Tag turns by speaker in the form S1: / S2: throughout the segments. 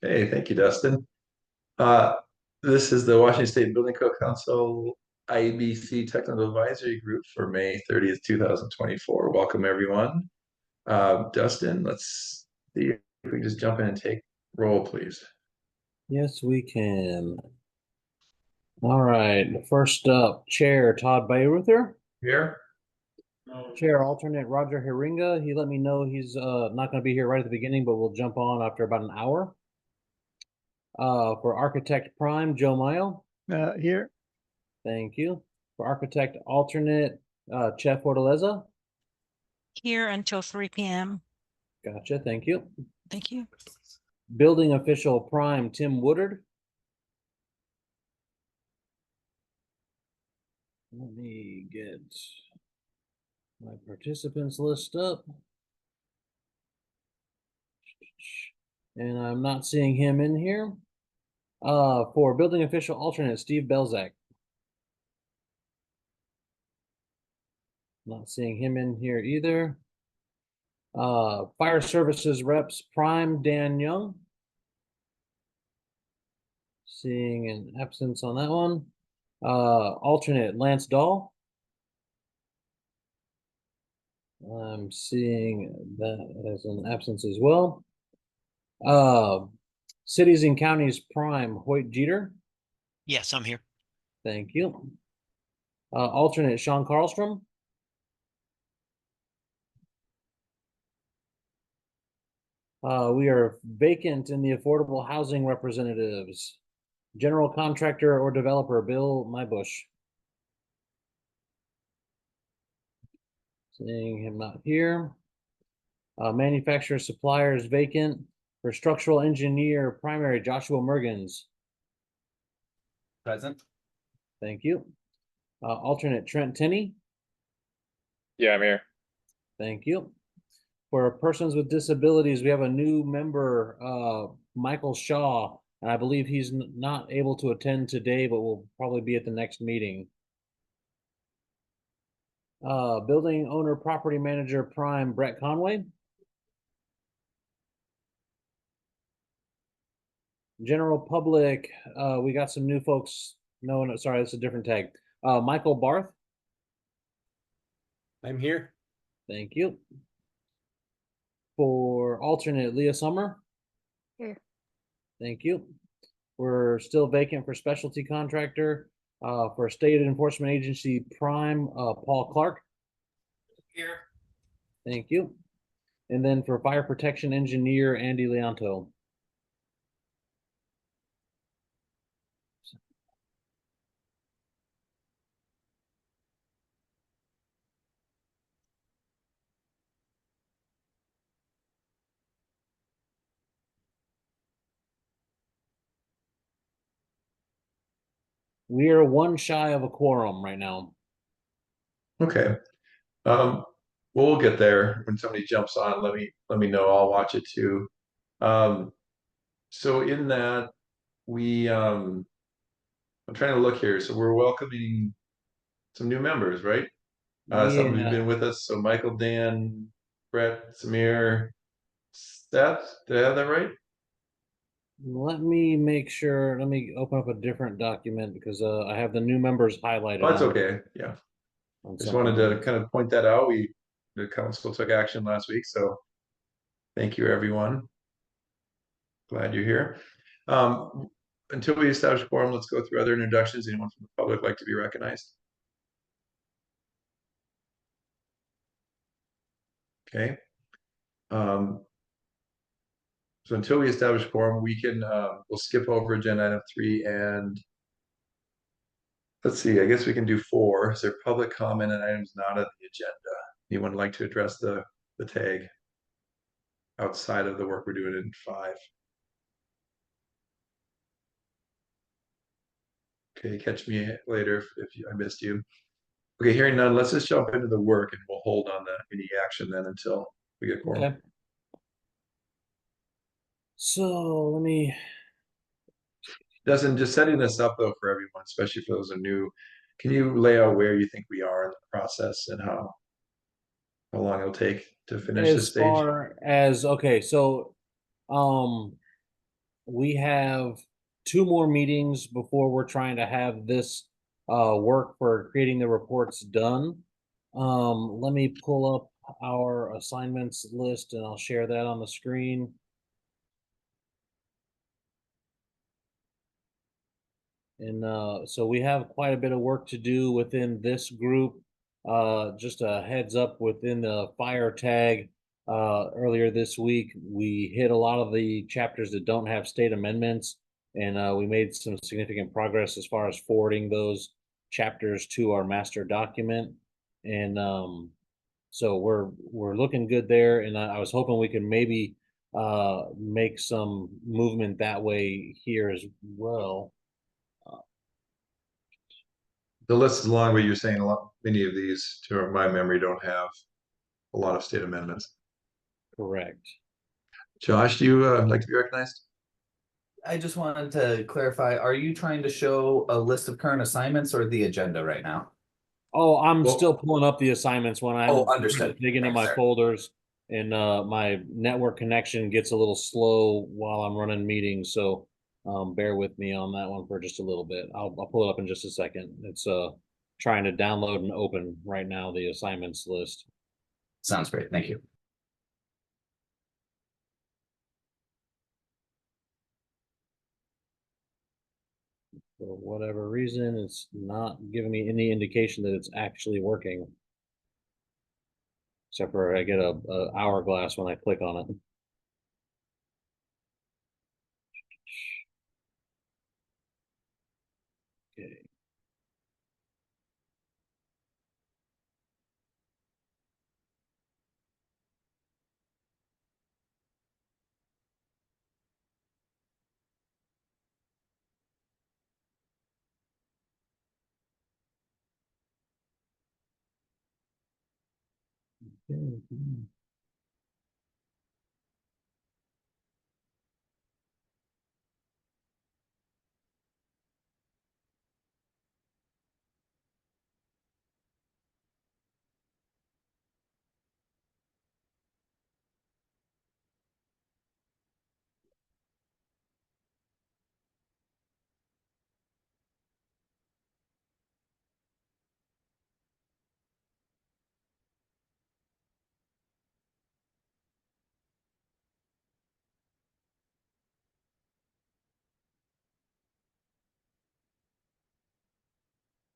S1: Hey, thank you, Dustin. Uh, this is the Washington State Building Code Council IEBC Technical Advisory Group for May 30th, 2024. Welcome, everyone. Dustin, let's see if we can just jump in and take roll, please.
S2: Yes, we can. All right. First up, Chair Todd Bayreuther.
S1: Here?
S2: Chair Alternate Roger Heringa. He let me know he's not going to be here right at the beginning, but we'll jump on after about an hour. For Architect Prime, Joe Mayo.
S3: Here.
S2: Thank you. For Architect Alternate, Chef Fortaleza.
S4: Here until 3 p.m.
S2: Gotcha. Thank you.
S4: Thank you.
S2: Building Official Prime, Tim Woodard. Let me get my participants list up. And I'm not seeing him in here. For Building Official Alternate, Steve Belzak. Not seeing him in here either. Fire Services Reps Prime, Dan Young. Seeing an absence on that one. Alternate Lance Dahl. I'm seeing that as an absence as well. Cities and Counties Prime, Hoyt Jeter.
S5: Yes, I'm here.
S2: Thank you. Alternate Sean Carlstrom. We are vacant in the Affordable Housing Representatives. General Contractor or Developer, Bill Mybush. Seeing him not here. Manufacturer Suppliers vacant. For Structural Engineer Primary, Joshua Mergens.
S6: Present.
S2: Thank you. Alternate Trent Tinney.
S3: Yeah, I'm here.
S2: Thank you. For Persons with Disabilities, we have a new member, Michael Shaw, and I believe he's not able to attend today, but will probably be at the next meeting. Building Owner Property Manager Prime, Brett Conway. General Public, we got some new folks. No, sorry, that's a different tag. Michael Barth.
S6: I'm here.
S2: Thank you. For Alternate, Leah Summer.
S4: Here.
S2: Thank you. We're still vacant for Specialty Contractor. For State Enforcement Agency Prime, Paul Clark.
S5: Here.
S2: Thank you. And then for Fire Protection Engineer, Andy Leonto. We are one shy of a quorum right now.
S1: Okay. We'll get there when somebody jumps on. Let me know. I'll watch it too. So in that I'm trying to look here. So we're welcoming some new members, right? Some who've been with us. So Michael, Dan, Brett, Samir, Seth. Did I have that right?
S2: Let me make sure. Let me open up a different document because I have the new members highlighted.
S1: Oh, that's okay. Yeah. Just wanted to kind of point that out. The council took action last week, so thank you, everyone. Glad you're here. Until we establish a quorum, let's go through other introductions. Anyone from the public like to be recognized? Okay. So until we establish a quorum, we'll skip over agenda item 3 and let's see, I guess we can do 4. Is there public comment on items not on the agenda? Anyone like to address the tag outside of the work we're doing in 5? Okay, catch me later if I missed you. Okay, hearing none, let's just jump into the work and we'll hold on any action then until we get quorum.
S2: Okay. So let me.
S1: Dustin, just setting this up though for everyone, especially for those who are new, can you lay out where you think we are in the process and how long it'll take to finish this
S2: As
S1: stage?
S2: far as okay, so we have 2 more meetings before we're trying to have this work for creating the reports done. Let me pull up our assignments list and I'll share that on the screen. And so we have quite a bit of work to do within this group. Just a heads up, within the fire tag, earlier this week, we hit a lot of the chapters that don't have state amendments, and we made some significant progress as far as forwarding those chapters to our master document. And so we're looking good there, and I was hoping we could maybe make some movement that way here as well.
S1: The list is long, but you're saying many of these, to my memory, don't have a lot of state amendments.
S2: Correct.
S1: Josh, do you like to be recognized?
S6: I just wanted to clarify, are you trying to show a list of current assignments or the agenda right now?
S2: Oh, I'm
S1: Well-
S2: still pulling up the assignments when I'm
S6: Understood.
S2: digging in
S6: Thanks,
S2: my
S6: sir.
S2: folders, and my network connection gets a little slow while I'm running meetings, so bear with me on that one for just a little bit. I'll pull it up in just a second. It's trying to download and open right now the assignments list.
S6: Sounds great. Thank you.
S2: For whatever reason, it's not giving me any indication that it's actually working. Except for I get a hourglass when I click on it. Okay.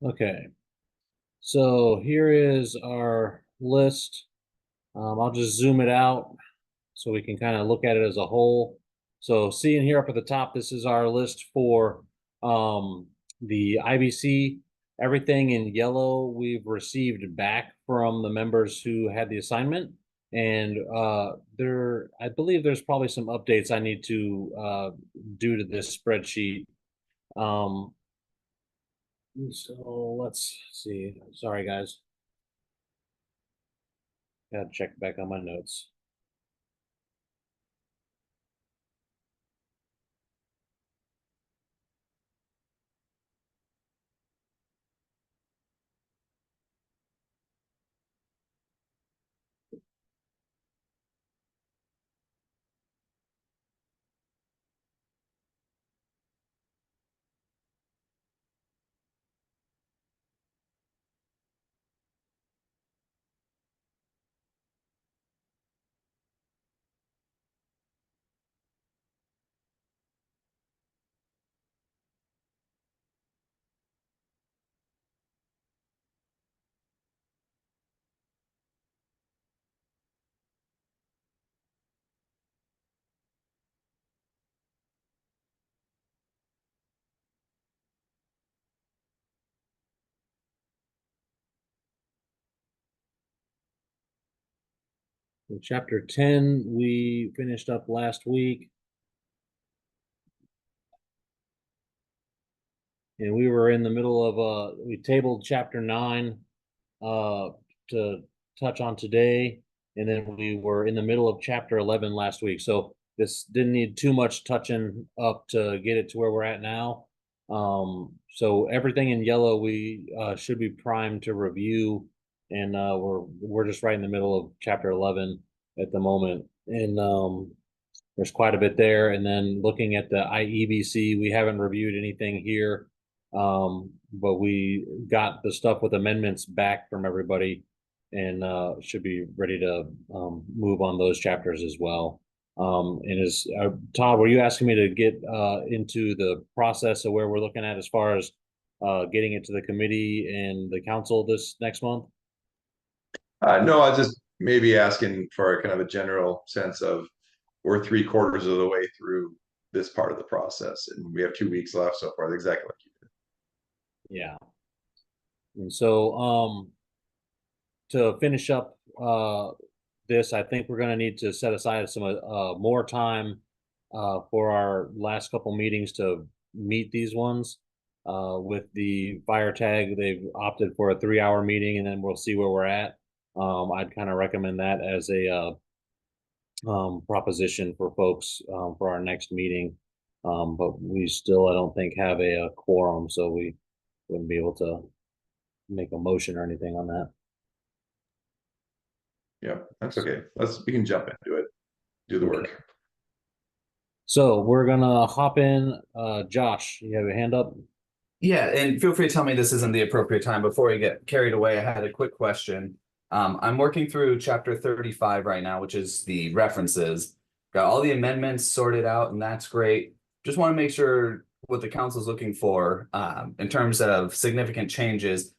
S2: Okay, so here is our list. I'll just zoom it out so we can kind of look at it as a whole. So seeing here up at the top, this is our list for the IBC. Everything in yellow we've received back from the members who had the assignment. And I believe there's probably some updates I need to do to this spreadsheet. So let's see. Sorry, guys. Gotta check back on my notes. So chapter 10, we finished up last week. And we were in the middle of we tabled chapter 9 to touch on today. And then we were in the middle of chapter 11 last week. So this didn't need too much touching up to get it to where we're at now. So everything in yellow we should be primed to review, and we're just right in the middle of chapter 11 at the moment. And there's quite a bit there. And then looking at the IEBC, we haven't reviewed anything here. But we got the stuff with amendments back from everybody and should be ready to move on those chapters as well. And is Todd, were you asking me to get into the process of where we're looking at as far as getting it to the committee and the council this next month?
S1: No, I was just maybe asking for kind of a general sense of we're 3/4 of the way through this part of the process, and we have 2 weeks left so far, exactly like you did.
S2: Yeah. And so to finish up this, I think we're going to need to set aside some more time for our last couple meetings to meet these ones. With the fire tag, they've opted for a 3-hour meeting, and then we'll see where we're at. I'd kind of recommend that as a proposition for folks for our next meeting. But we still, I don't think, have a quorum, so we wouldn't be able to make a motion or anything on that.
S1: Yeah, that's okay. We can jump into it, do the work.
S2: So we're gonna hop in. Josh, you have your hand up?
S6: Yeah, and feel free to tell me this isn't the appropriate time. Before we get carried away, I had a quick question. I'm working through chapter 35 right now, which is the references. Got all the amendments sorted out, and that's great. Just want to make sure what the council's looking for in terms of significant changes.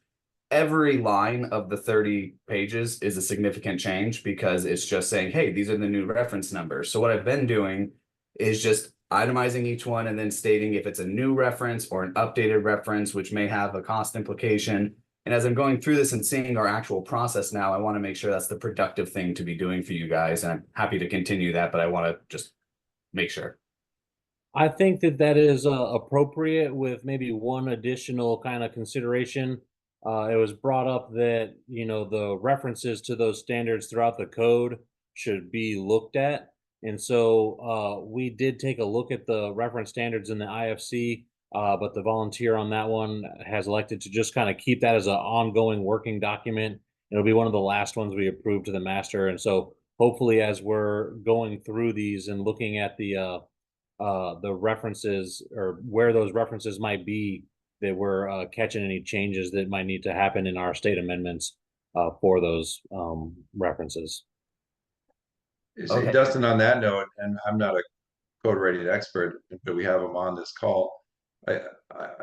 S6: Every line of the 30 pages is a significant change because it's just saying, hey, these are the new reference numbers. So what I've been doing is just itemizing each one and then stating if it's a new reference or an updated reference, which may have a cost implication. And as I'm going through this and seeing our actual process now, I want to make sure that's the productive thing to be doing for you guys. And I'm happy to continue that, but I want to just make sure.
S2: I think that is appropriate with maybe one additional kind of consideration. It was brought up that, the references to those standards throughout the code should be looked at. And so we did take a look at the reference standards in the IFC, but the volunteer on that one has elected to just kind of keep that as an ongoing working document. It'll be one of the last ones we approve to the master. And so hopefully as we're going through these and looking at the references or where those references might be, that we're catching any changes that might need to happen in our state amendments for those references.
S1: So
S6: Okay.
S1: Dustin, on that note, and I'm not a code writing expert, but we have him on this call. I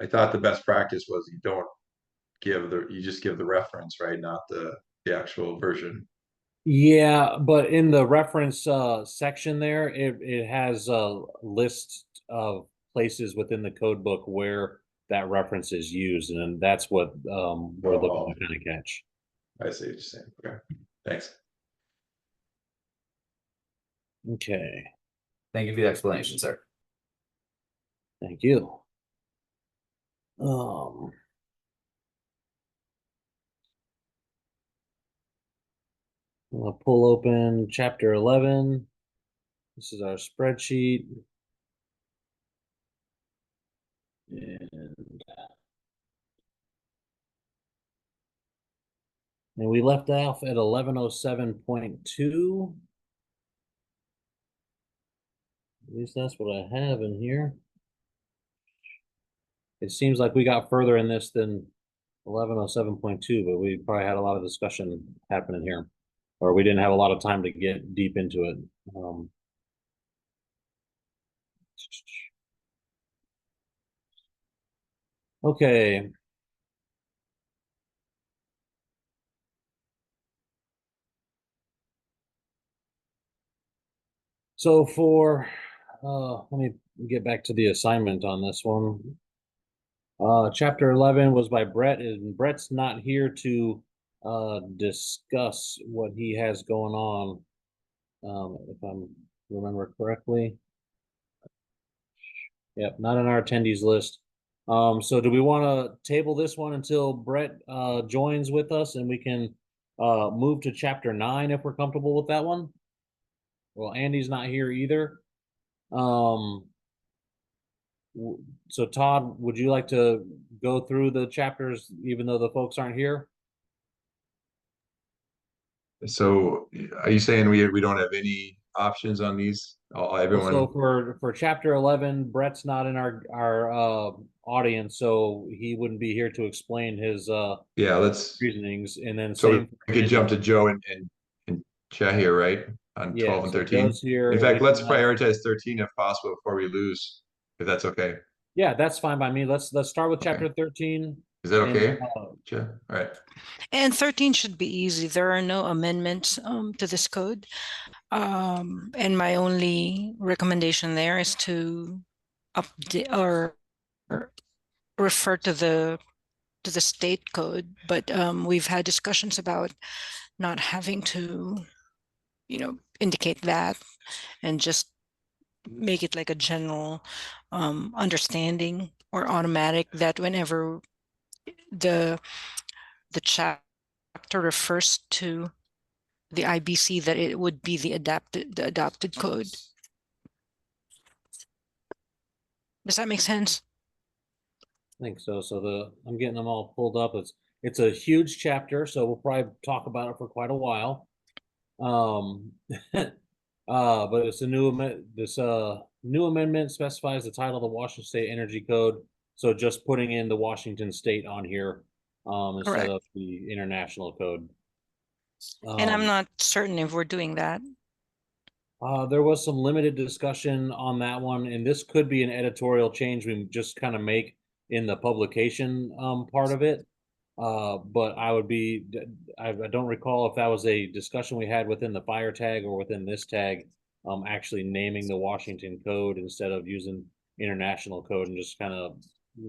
S1: thought the best practice was you just give the reference, right? Not the actual version.
S2: Yeah, but in the reference section there, it has a list of places within the code book where that reference is used, and that's what we're looking to kind of catch.
S1: I see what you're saying. Okay, thanks.
S2: Okay,
S6: Thank you for the explanation, sir.
S2: thank you. I'll pull open chapter 11. This is our spreadsheet. And we left off at 1107.2. At least that's what I have in here. It seems like we got further in this than 1107.2, but we probably had a lot of discussion happening here, or we didn't have a lot of time to get deep into it. Okay. So let me get back to the assignment on this one. Chapter 11 was by Brett, and Brett's not here to discuss what he has going on, if I remember correctly. Yep, not on our attendees list. So do we want to table this one until Brett joins with us and we can move to chapter 9 if we're comfortable with that one? Well, Andy's not here either. So Todd, would you like to go through the chapters even though the folks aren't here?
S1: So are you saying we don't have any options on these?
S2: So
S1: Everyone,
S2: for chapter 11, Brett's not in our audience, so he wouldn't be here to explain his
S1: yeah, let's,
S2: reasonings. And then
S1: so
S2: same.
S1: we could jump to Joe and Chet here, right? On
S2: Yeah,
S1: 12 and
S2: so
S1: 13.
S2: Joe's here.
S1: In
S2: and
S1: fact,
S2: we
S1: let's
S2: can,
S1: prioritize 13 if possible before we lose, if that's okay.
S2: yeah, that's fine by me. Let's start with
S1: Okay.
S2: chapter 13.
S1: Is that
S2: And,
S1: okay? Chet? All right.
S4: And 13 should be easy. There are no amendments to this code. And my only recommendation there is to update or refer to the state code. But we've had discussions about not having to, indicate that and just make it like a general understanding or automatic that whenever the chapter refers to the IBC, that it would be the adopted code. Does that make sense?
S2: I think so. So I'm getting them all pulled up. It's a huge chapter, so we'll probably talk about it for quite a while. But it's a new amendment specifies the title of the Washington State Energy Code. So just putting in the Washington State on here instead
S4: Correct.
S2: of the international code.
S4: And I'm not certain if we're doing that.
S2: There was some limited discussion on that one, and this could be an editorial change we just kind of make in the publication part of it. But I don't recall if that was a discussion we had within the fire tag or within this tag, actually naming the Washington code instead of using international code, and just kind of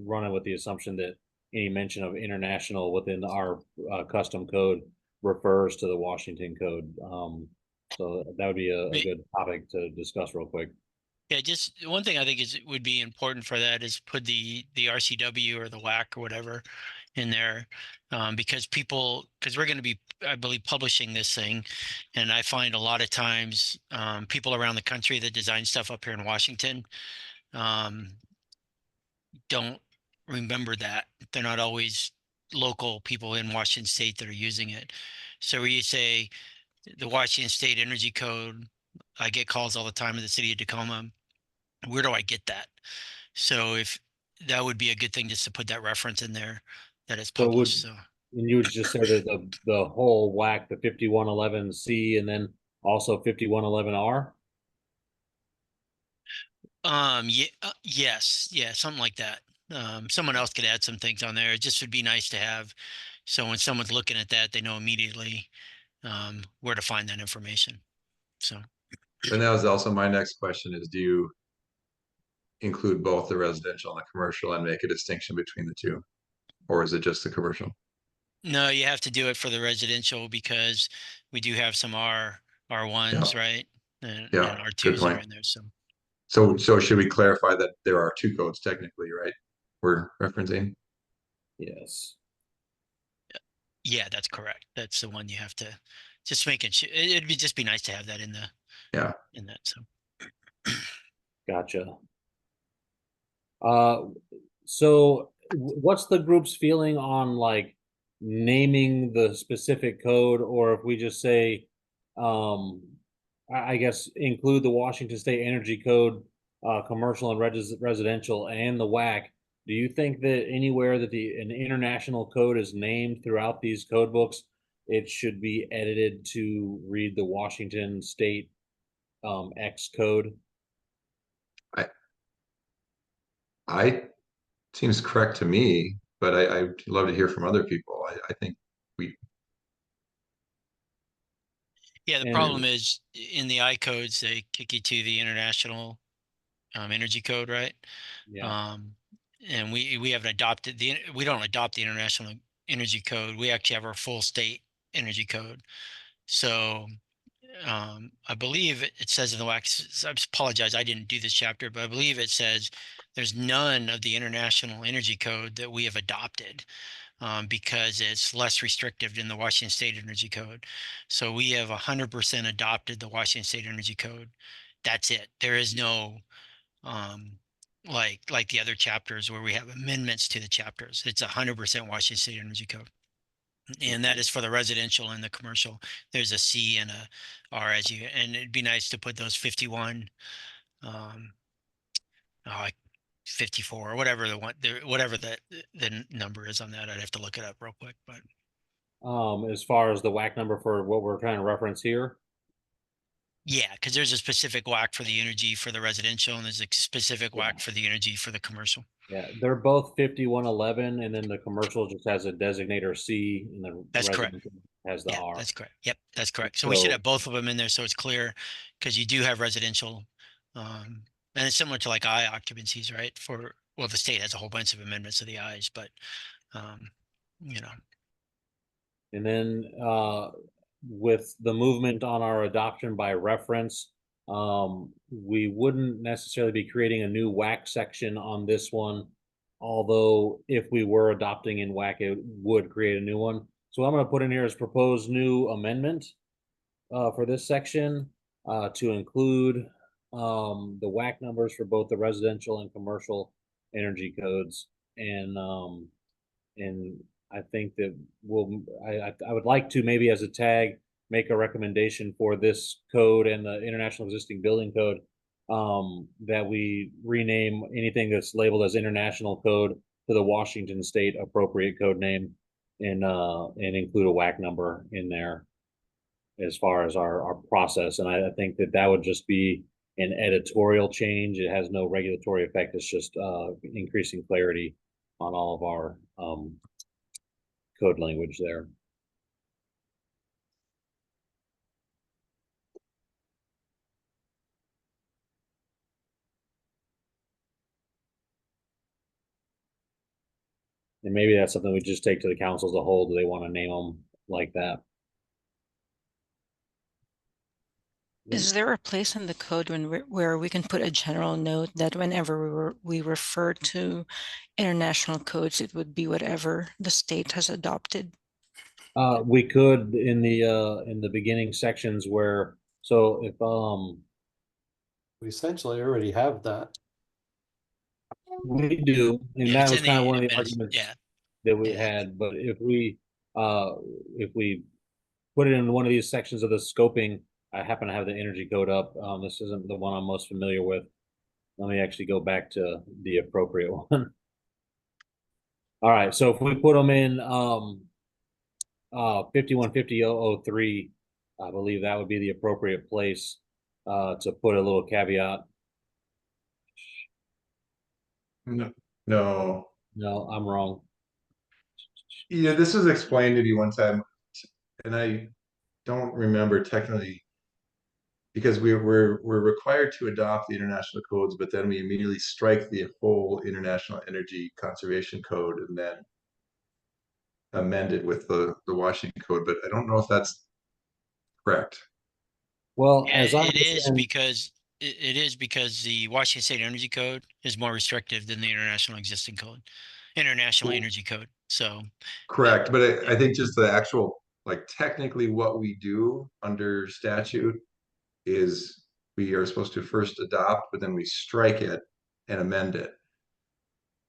S2: running with the assumption that any mention of international within our custom code refers to the Washington code. So that would be a good topic to discuss real quick.
S5: Yeah, just one thing I think would be important for that is put the RCW or the WAC or whatever in there, because we're going to be, I believe, publishing this thing, and I find a lot of times people around the country that design stuff up here in Washington don't remember that. They're not always local people in Washington State that are using it. So where you say the Washington State Energy Code, I get calls all the time in the city of Tacoma. Where do I get that? So if that would be a good thing just to put that reference in there that it's
S2: So
S5: published.
S2: and you would just say that the whole WAC, the 5111C, and then also 5111R.
S5: Yeah, yes, yeah, something like that. Someone else could add some things on there. It just would be nice to have, so when someone's looking at that, they know immediately where to find that information. So.
S1: And that was also my next question is, do you include both the residential and the commercial and make a distinction between the two? Or is it just the commercial?
S5: No, you have to do it for the residential because we do have some R1s, right? And
S1: Yeah, good
S5: R2s
S1: point.
S5: are in there. So.
S1: So should we clarify that there are two codes technically, right? We're referencing?
S2: Yes.
S5: Yeah, that's correct. That's the one you have to just make it. It'd just be nice to have that in that. So.
S2: Gotcha. So what's the group's feeling on like naming the specific code, or if we just say, I guess include the Washington State Energy Code, commercial and residential, and the WAC. Do you think that anywhere that an international code is named throughout these code books, it should be edited to read the Washington State X code?
S1: I seems correct to me, but I'd love to hear from other people. I think we.
S5: Yeah, the problem is in the I codes, they kick you to the international energy code, right?
S2: Yeah.
S5: And we haven't adopted we don't adopt the international energy code. We actually have our full state energy code. So I believe it says in the wax, I apologize, I didn't do this chapter, but I believe it says there's none of the international energy code that we have adopted because it's less restrictive than the Washington State Energy Code. So we have 100% adopted the Washington State Energy Code. That's it. There is no like the other chapters where we have amendments to the chapters. It's 100% Washington State Energy Code. And that is for the residential and the commercial. There's a C and a R as you, and it'd be nice to put those 51, like 54 or whatever whatever the number is on that. I'd have to look it up real quick, but
S2: As far as the WAC number for what we're trying to reference here,
S5: yeah, because there's a specific whack for the energy for the residential, and there's a specific
S2: Yeah.
S5: whack for the energy for the commercial.
S2: yeah, they're both 5111, and then the commercial just has a designator C, and the
S5: That's correct.
S2: residential has the
S5: Yeah,
S2: R.
S5: that's correct. Yep, that's correct. So we should
S2: So-
S5: have both of them in there so it's clear, because you do have residential, and it's similar to like I occupancies, right? For, well, the state has a whole bunch of amendments of the Is, but, you know,
S2: And then with the movement on our adoption by reference, we wouldn't necessarily be creating a new WAC section on this one. Although if we were adopting in WAC, it would create a new one. So what I'm going to put in here is proposed new amendment for this section to include the WAC numbers for both the residential and commercial energy codes. And I think that I would like to maybe as a tag make a recommendation for this code and the International Existing Building Code that we rename anything that's labeled as international code to the Washington State appropriate code name and include a WAC number in there as far as our process. And I think that would just be an editorial change. It has no regulatory effect. It's just increasing clarity on all of our code language there. And maybe that's something we just take to the council as a whole. Do they want to name them like that?
S4: Is there a place in the code where we can put a general note that whenever we refer to international codes, it would be whatever the state has adopted?
S2: We could in the beginning sections where, so if
S7: We essentially already have that.
S2: we do, and
S5: Yeah,
S2: that
S5: it's
S2: was
S5: in
S2: kind of
S5: the
S2: one of the
S5: amendments.
S2: arguments
S5: Yeah,
S2: that we
S5: yeah.
S2: had. But if we put it in one of these sections of the scoping, I happen to have the energy code up. This isn't the one I'm most familiar with. Let me actually go back to the appropriate one. All right, so if we put them in 5150.003, I believe that would be the appropriate place to put a little caveat.
S1: No,
S2: No, I'm wrong.
S1: yeah, this was explained to me one time, and I don't remember technically. Because we're required to adopt the international codes, but then we immediately strike the whole International Energy Conservation Code and then amend it with the Washington Code, but I don't know if that's correct.
S2: Well,
S5: Yeah,
S2: as I
S5: it is
S2: understand,
S5: because it is because the Washington State Energy Code is more restrictive than the International
S1: Cool.
S5: Energy Code. So
S1: Correct, but I think just the actual, like technically what we do under statute is we are supposed to first adopt, but then we strike it and amend it.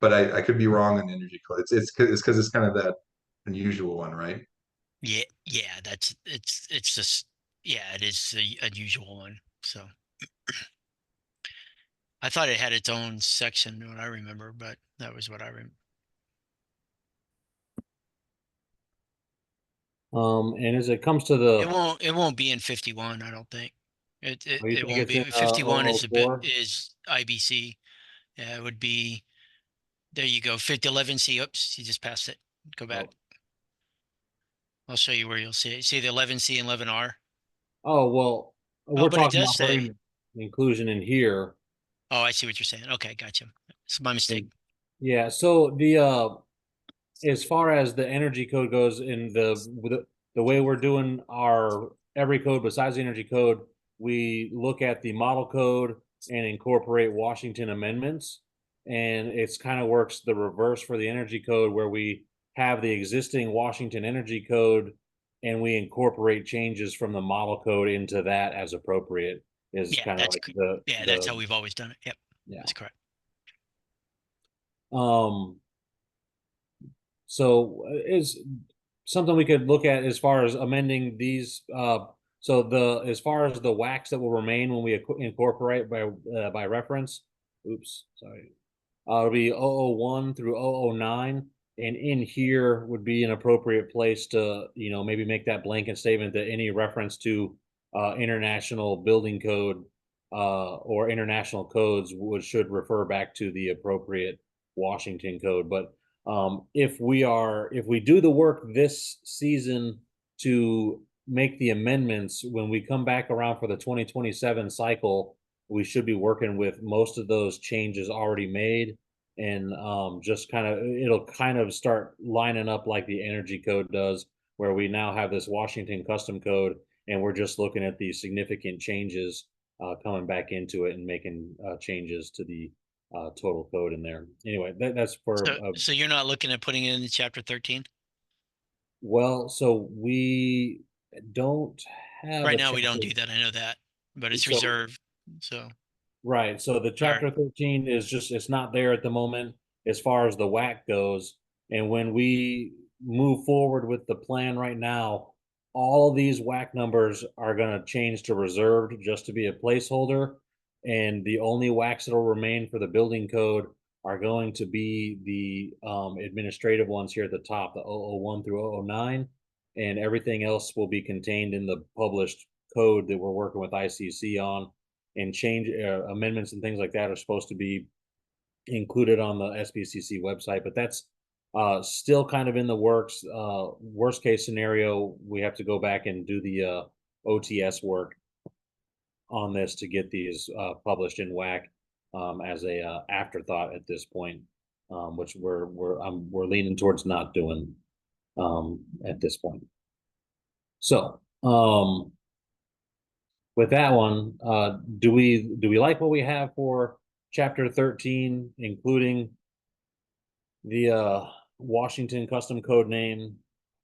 S1: But I could be wrong on the energy code. It's because it's kind of that unusual one, right?
S5: yeah, it's just, yeah, it is a unusual one. So I thought it had its own section, what I remember, but that was what I remember.
S2: and as it comes to
S5: It won't be in 51, I don't think. It
S2: Oh, you
S5: it
S2: think
S5: won't
S2: it's
S5: be.
S2: in
S5: 51 is a bit
S2: 004?
S5: is IBC. Yeah, it would be, there you go, 5011C. Oops, you just passed it. Go back. I'll show you where you'll see it. See the 11C and 11R?
S2: Oh, well,
S5: Oh,
S2: we're
S5: but it
S2: talking
S5: does
S2: about
S5: say,
S2: putting inclusion in here.
S5: oh, I see what you're saying. Okay, gotcha. It's my mistake.
S2: Yeah, so as far as the energy code goes, in the way we're doing our every code besides the energy code, we look at the model code and incorporate Washington amendments. And it's kind of works the reverse for the energy code, where we have the existing Washington energy code and we incorporate changes from the model code into that as appropriate. Is
S5: Yeah,
S2: kind of
S5: that's
S2: like
S5: that's how we've always done it. Yep,
S2: yeah.
S5: that's correct.
S2: So something we could look at as far as amending these, so as far as the wax that will remain when we incorporate by reference, oops, sorry. It'll be 001 through 009, and in here would be an appropriate place to, maybe make that blanket statement that any reference to international building code or international codes should refer back to the appropriate Washington code. But if we do the work this season to make the amendments, when we come back around for the 2027 cycle, we should be working with most of those changes already made, and it'll kind of start lining up like the energy code does, where we now have this Washington custom code, and we're just looking at the significant changes coming back into it and making changes to the total code in there. Anyway, that's for
S5: So you're not looking at putting it in the chapter 13?
S2: well, so we don't have
S5: Right
S2: a
S5: now, we don't
S2: chapter-
S5: do that. I know that, but it's
S2: So-
S5: reserved. So
S2: Right, so the chapter 13 is just, it's not there at the moment as far as the WAC goes. And when we move forward with the plan right now, all these WAC numbers are gonna change to reserved just to be a placeholder. And the only WACs that'll remain for the building code are going to be the administrative ones here at the top, the 001 through 009. And everything else will be contained in the published code that we're working with ICC on. And change amendments and things like that are supposed to be included on the SBCC website, but that's still kind of in the works. Worst case scenario, we have to go back and do the OTS work on this to get these published in WAC as a afterthought at this point, which we're leaning towards not doing at this point. So with that one, do we like what we have for chapter 13, including the Washington custom code name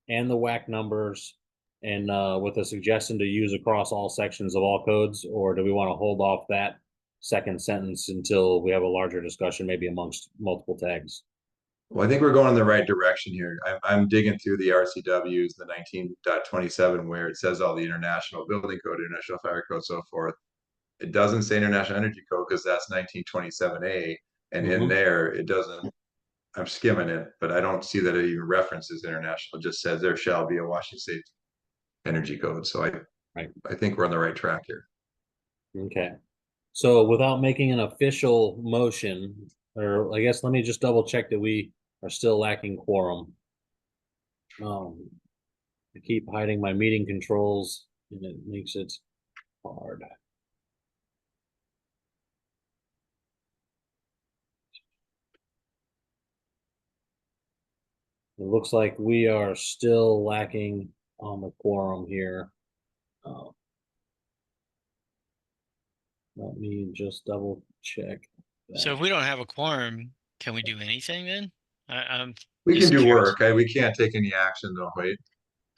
S2: and the WAC numbers, and with a suggestion to use across all sections of all codes? Or do we want to hold off that second sentence until we have a larger discussion, maybe amongst multiple tags?
S1: Well, I think we're going in the right direction here. I'm digging through the RCWs, the 19.27, where it says all the international building code, international fire code, so forth. It doesn't say international energy code because that's 1927A, and in there it doesn't. I'm skimming it, but I don't see that it even references international. It just says there shall be a Washington State energy code. So I think we're on the right track here.
S2: Okay. So without making an official motion, or I guess let me just double check that we are still lacking quorum. I keep hiding my meeting controls and it makes it hard. It looks like we are still lacking on the quorum here. Let me just double check that.
S5: So if we don't have a quorum, can we do anything then? I'm
S1: We can
S5: just
S1: do
S5: curious.
S1: work. We can't take any action though, wait.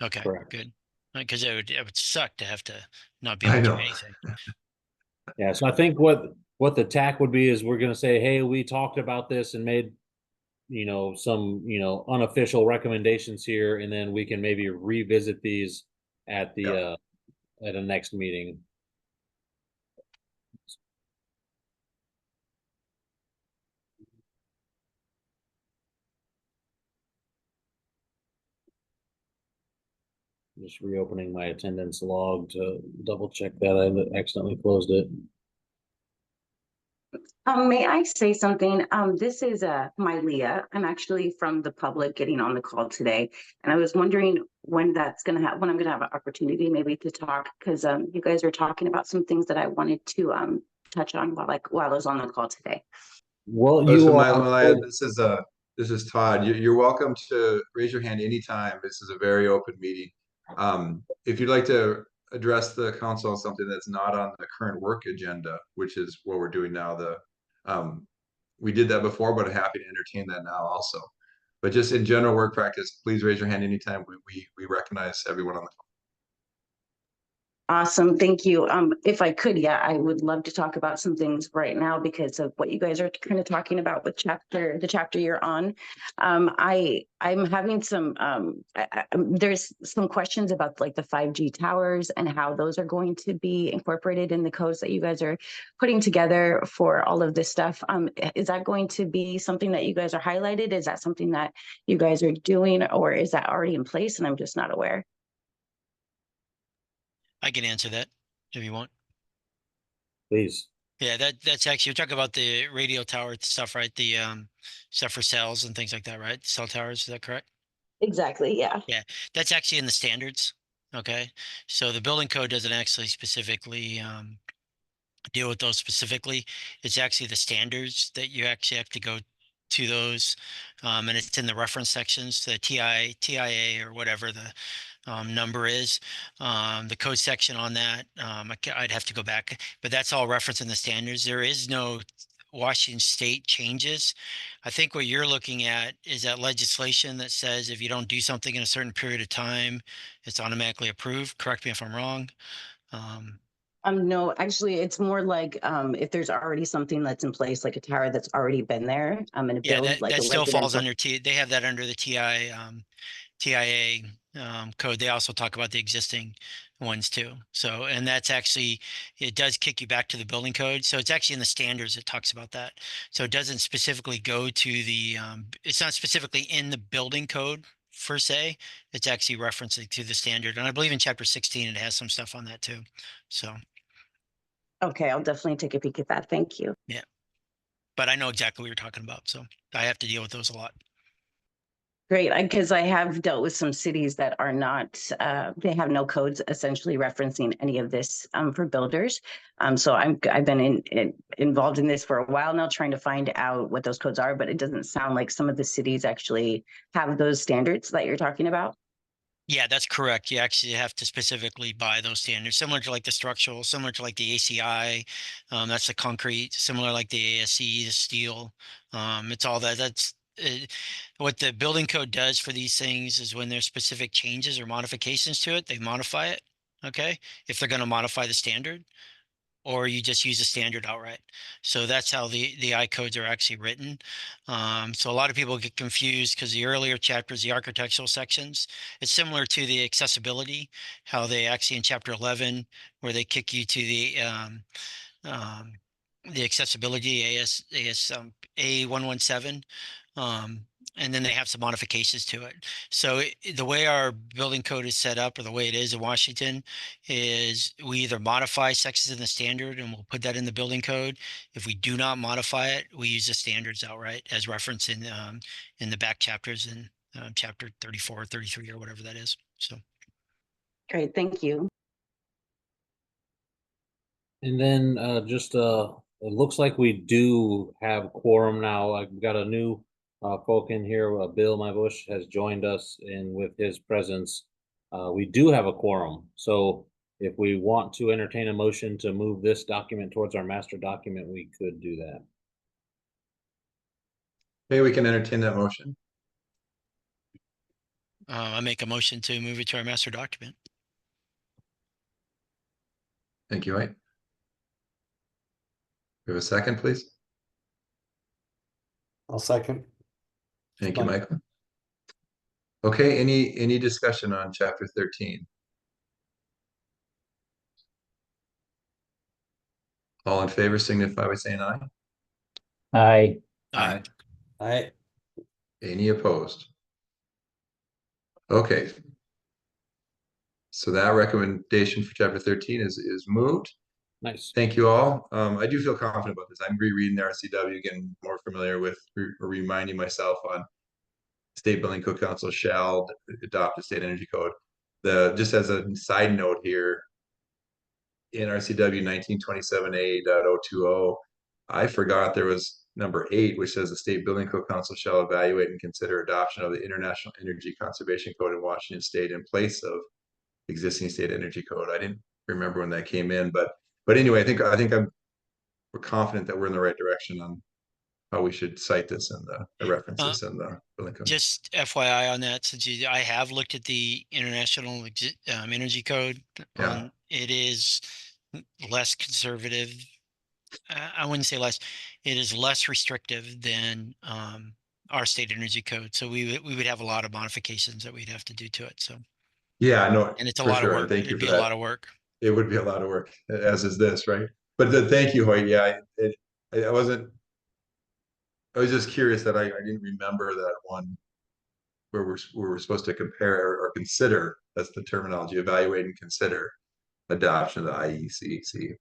S5: Okay,
S2: Correct.
S5: good. Because it would suck to have to not be
S1: I
S5: able to do
S1: know.
S5: anything.
S2: Yeah, so I think what the tack would be is we're gonna say, hey, we talked about this and made, some, unofficial recommendations here, and then we can maybe revisit these at the at a next meeting. Just reopening my attendance log to double check that I accidentally closed it.
S8: May I say something? This is my Leah. I'm actually from the public getting on the call today, and I was wondering when that's going to happen. When I'm going to have an opportunity, maybe to talk, because you guys are talking about some things that I wanted to touch on while I was on the call today.
S2: Well,
S1: This is Todd. You're welcome to raise your hand anytime. This is a very open meeting. If you'd like to address the council on something that's not on the current work agenda, which is what we're doing now, we did that before, but I'm happy to entertain that now also. But just in general work practice, please raise your hand anytime. We recognize everyone on the
S8: Awesome, thank you. If I could, yeah, I would love to talk about some things right now because of what you guys are kind of talking about with the chapter you're on. I'm having some, there's some questions about like the 5G towers and how those are going to be incorporated in the codes that you guys are putting together for all of this stuff. Is that going to be something that you guys are highlighted? Is that something that you guys are doing, or is that already in place and I'm just not aware?
S5: I can answer that if you want.
S2: Please.
S5: Yeah, that's actually, you're talking about the radio tower stuff, right? The stuff for cells and things like that, right? Cell towers, is that correct?
S8: Exactly, yeah.
S5: Yeah, that's actually in the standards. Okay, so the building code doesn't actually specifically deal with those specifically. It's actually the standards that you actually have to go to those, and it's in the reference sections, the TIA or whatever the number is, the code section on that. I'd have to go back, but that's all referenced in the standards. There is no Washington State changes. I think what you're looking at is that legislation that says if you don't do something in a certain period of time, it's automatically approved. Correct me if I'm wrong.
S8: No, actually, it's more like if there's already something that's in place, like a tower that's already been there, and a
S5: Yeah,
S8: build like
S5: that
S8: a
S5: still falls
S8: residential.
S5: under they have that under the TIA code. They also talk about the existing ones too. So, and that's actually, it does kick you back to the building code. So it's actually in the standards, it talks about that. So it doesn't specifically go to the, it's not specifically in the building code per se. It's actually referencing to the standard. And I believe in chapter 16, it has some stuff on that too. So,
S8: Okay, I'll definitely take a peek at that. Thank you.
S5: yeah. But I know exactly what you're talking about. So I have to deal with those a lot.
S8: Great, because I have dealt with some cities that are not, they have no codes essentially referencing any of this for builders. So I've been involved in this for a while now, trying to find out what those codes are, but it doesn't sound like some of the cities actually have those standards that you're talking about.
S5: Yeah, that's correct. You actually have to specifically buy those standards, similar to like the structural, similar to like the ACI. That's the concrete, similar like the ASC, the steel. It's all that. That's what the building code does for these things is when there's specific changes or modifications to it, they modify it. Okay, if they're going to modify the standard, or you just use the standard outright. So that's how the I codes are actually written. So a lot of people get confused because the earlier chapters, the architectural sections, it's similar to the accessibility, how they actually in chapter 11, where they kick you to the accessibility A117. And then they have some modifications to it. So the way our building code is set up, or the way it is in Washington, is we either modify sections in the standard and we'll put that in the building code. If we do not modify it, we use the standards outright as referenced in the back chapters in chapter 34 or 33 or whatever that is. So
S8: Great, thank you.
S2: And then it looks like we do have quorum now. I've got a new folk in here. Bill Mybush has joined us, and with his presence, we do have a quorum. So if we want to entertain a motion to move this document towards our master document, we could do that.
S1: Maybe we can entertain that motion.
S5: I make a motion to move it to our master document.
S1: Thank you, Mike. We have a second, please.
S7: I'll second.
S1: Thank you,
S7: Fine.
S1: Michael. Okay, any discussion on chapter 13? All in favor signify by saying aye.
S3: Aye.
S5: Aye.
S7: Aye.
S1: Any opposed? Okay. So that recommendation for chapter 13 is moved.
S2: Nice.
S1: Thank you all. I do feel confident about this. I'm rereading the RCW, getting more familiar with, reminding myself on State Building Code Council shall adopt the state energy code. Just as a side note here, in RCW 1927A.020, I forgot there was number 8, which says the State Building Code Council shall evaluate and consider adoption of the International Energy Conservation Code in Washington State in place of existing state energy code. I didn't remember when that came in, but anyway, I think we're confident that we're in the right direction how we should cite this in the references in the building code.
S5: Just FYI on that, since I have looked at the International Energy Code.
S1: Yeah.
S5: It is less conservative. I wouldn't say less. It is less restrictive than our state energy code. So we would have a lot of modifications that we'd have to do to it. So
S1: Yeah, no,
S5: and it's a
S1: for
S5: lot of
S1: sure.
S5: work.
S1: And thank you
S5: It'd
S1: for
S5: be a
S1: that.
S5: lot of work.
S1: It would be a lot of work, as is this, right? But thank you, Hoyt. Yeah, I wasn't. I was just curious that I didn't remember that one where we're supposed to compare or consider. That's the terminology: evaluate and consider adoption of the IECC.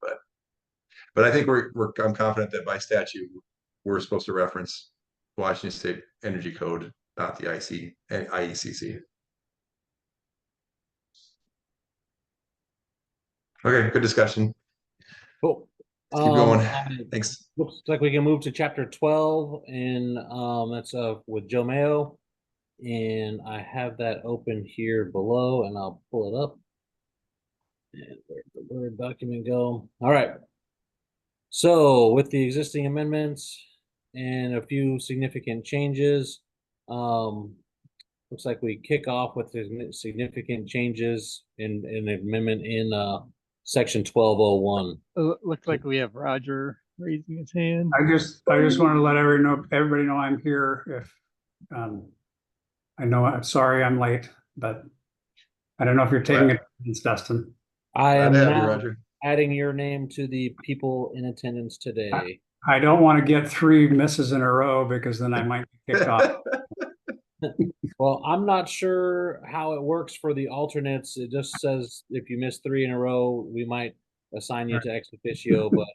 S1: But I think I'm confident that by statute we're supposed to reference Washington State Energy Code, not the IECC. Okay, good discussion.
S2: Cool.
S1: Let's keep going.
S2: I-
S1: Thanks.
S2: Looks like we can move to chapter 12 and that's with Joe Mayo. And I have that open here below and I'll pull it up. And where'd the Word document go? All right. So with the existing amendments and a few significant changes, looks like we kick off with the significant changes in an amendment in section 1201.
S3: Looks like we have Roger raising his hand.
S9: I just want to let everybody know I'm here. If I know, I'm sorry I'm late, but I don't know if you're taking attendance, Dustin.
S2: I am
S1: Glad to have you,
S2: now
S1: Roger.
S2: adding your name to the people in attendance today.
S9: I don't want to get 3 misses in a row because then I might be kicked off.
S2: Well, I'm not sure how it works for the alternates. It just says if you miss 3 in a row, we might assign you to ex officio, but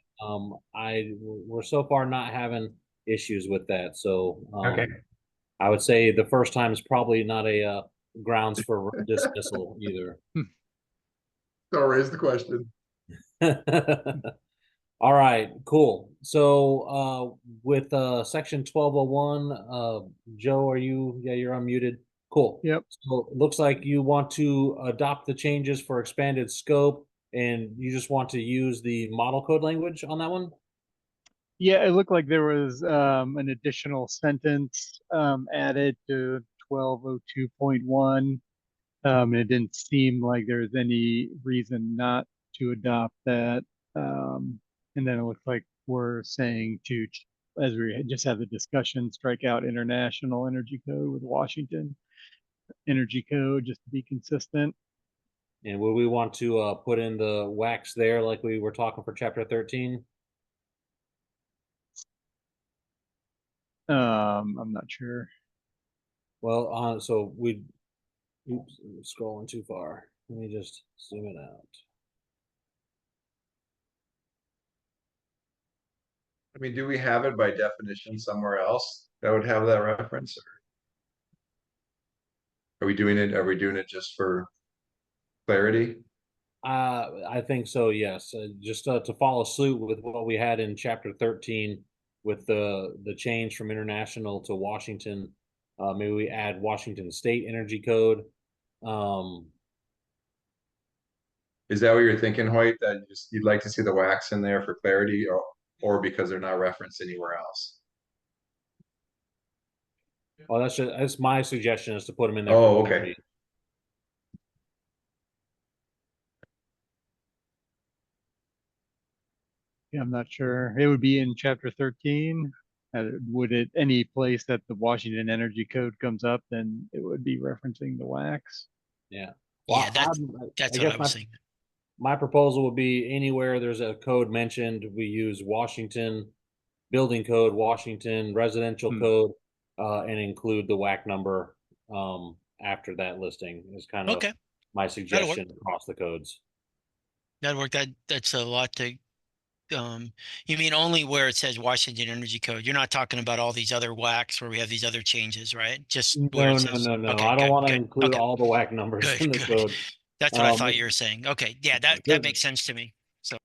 S2: we're so far not having issues with that. So
S9: Okay.
S2: I would say the first time is probably not a grounds for dismissal either.
S1: Don't raise the question.
S2: All right, cool. So with section 1201, Joe, you're unmuted. Cool.
S3: Yep.
S2: So it looks like you want to adopt the changes for expanded scope and you just want to use the model code language on that one?
S3: Yeah, it looked like there was an additional sentence added to 1202.1. And it didn't seem like there was any reason not to adopt that. And then it looks like we're saying to, as we just had the discussion, strike out International Energy Code with Washington Energy Code just to be consistent.
S2: And would we want to put in the wax there like we were talking for chapter 13?
S3: I'm not sure.
S2: Well, so oops, I'm scrolling too far. Let me just zoom it out.
S1: I mean, do we have it by definition somewhere else that would have that reference? Or are we doing it just for clarity?
S2: I think so, yes. Just to follow suit with what we had in chapter 13 with the change from international to Washington. Maybe we add Washington State Energy Code.
S1: Is that what you're thinking, Hoyt? That you'd like to see the wax in there for clarity, or because they're not referenced anywhere else?
S2: Oh, that's my suggestion is to put them in there.
S1: Oh,
S2: for
S1: okay.
S2: clarity.
S3: Yeah, I'm not sure. It would be in chapter 13. Would it any place that the Washington Energy Code comes up, then it would be referencing the wax.
S2: Yeah.
S5: Yeah, that's what I was saying.
S2: My proposal would be anywhere there's a code mentioned, we use Washington building code, Washington residential code, and include the WAC number after that listing is kind of my suggestion across the codes.
S5: That'd work. That's a lot to. You mean only where it says Washington Energy Code? You're not talking about all these other WACs where we have these other changes, right? Just where
S2: No,
S5: it says.
S2: no.
S5: Okay,
S2: I don't want to
S5: good,
S2: include
S5: okay.
S2: all the WAC numbers in the
S5: Good.
S2: code.
S5: That's what I thought you were saying. Okay, yeah, that makes sense to me. So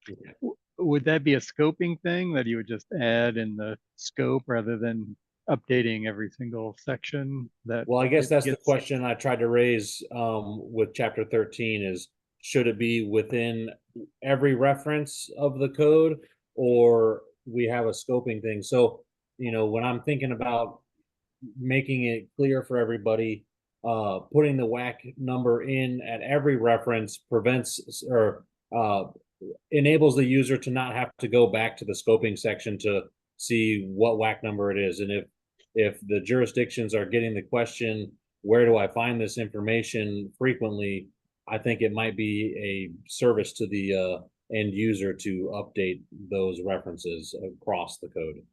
S3: Would that be a scoping thing that you would just add in the scope rather than updating every single section?
S2: Well, I guess that's the question I tried to raise with chapter 13 is, should it be within every reference of the code, or we have a scoping thing? So when I'm thinking about making it clear for everybody, putting the WAC number in at every reference prevents or enables the user to not have to go back to the scoping section to see what WAC number it is. And if the jurisdictions are getting the question, where do I find this information frequently, I think it might be a service to the end user to update those references across the code.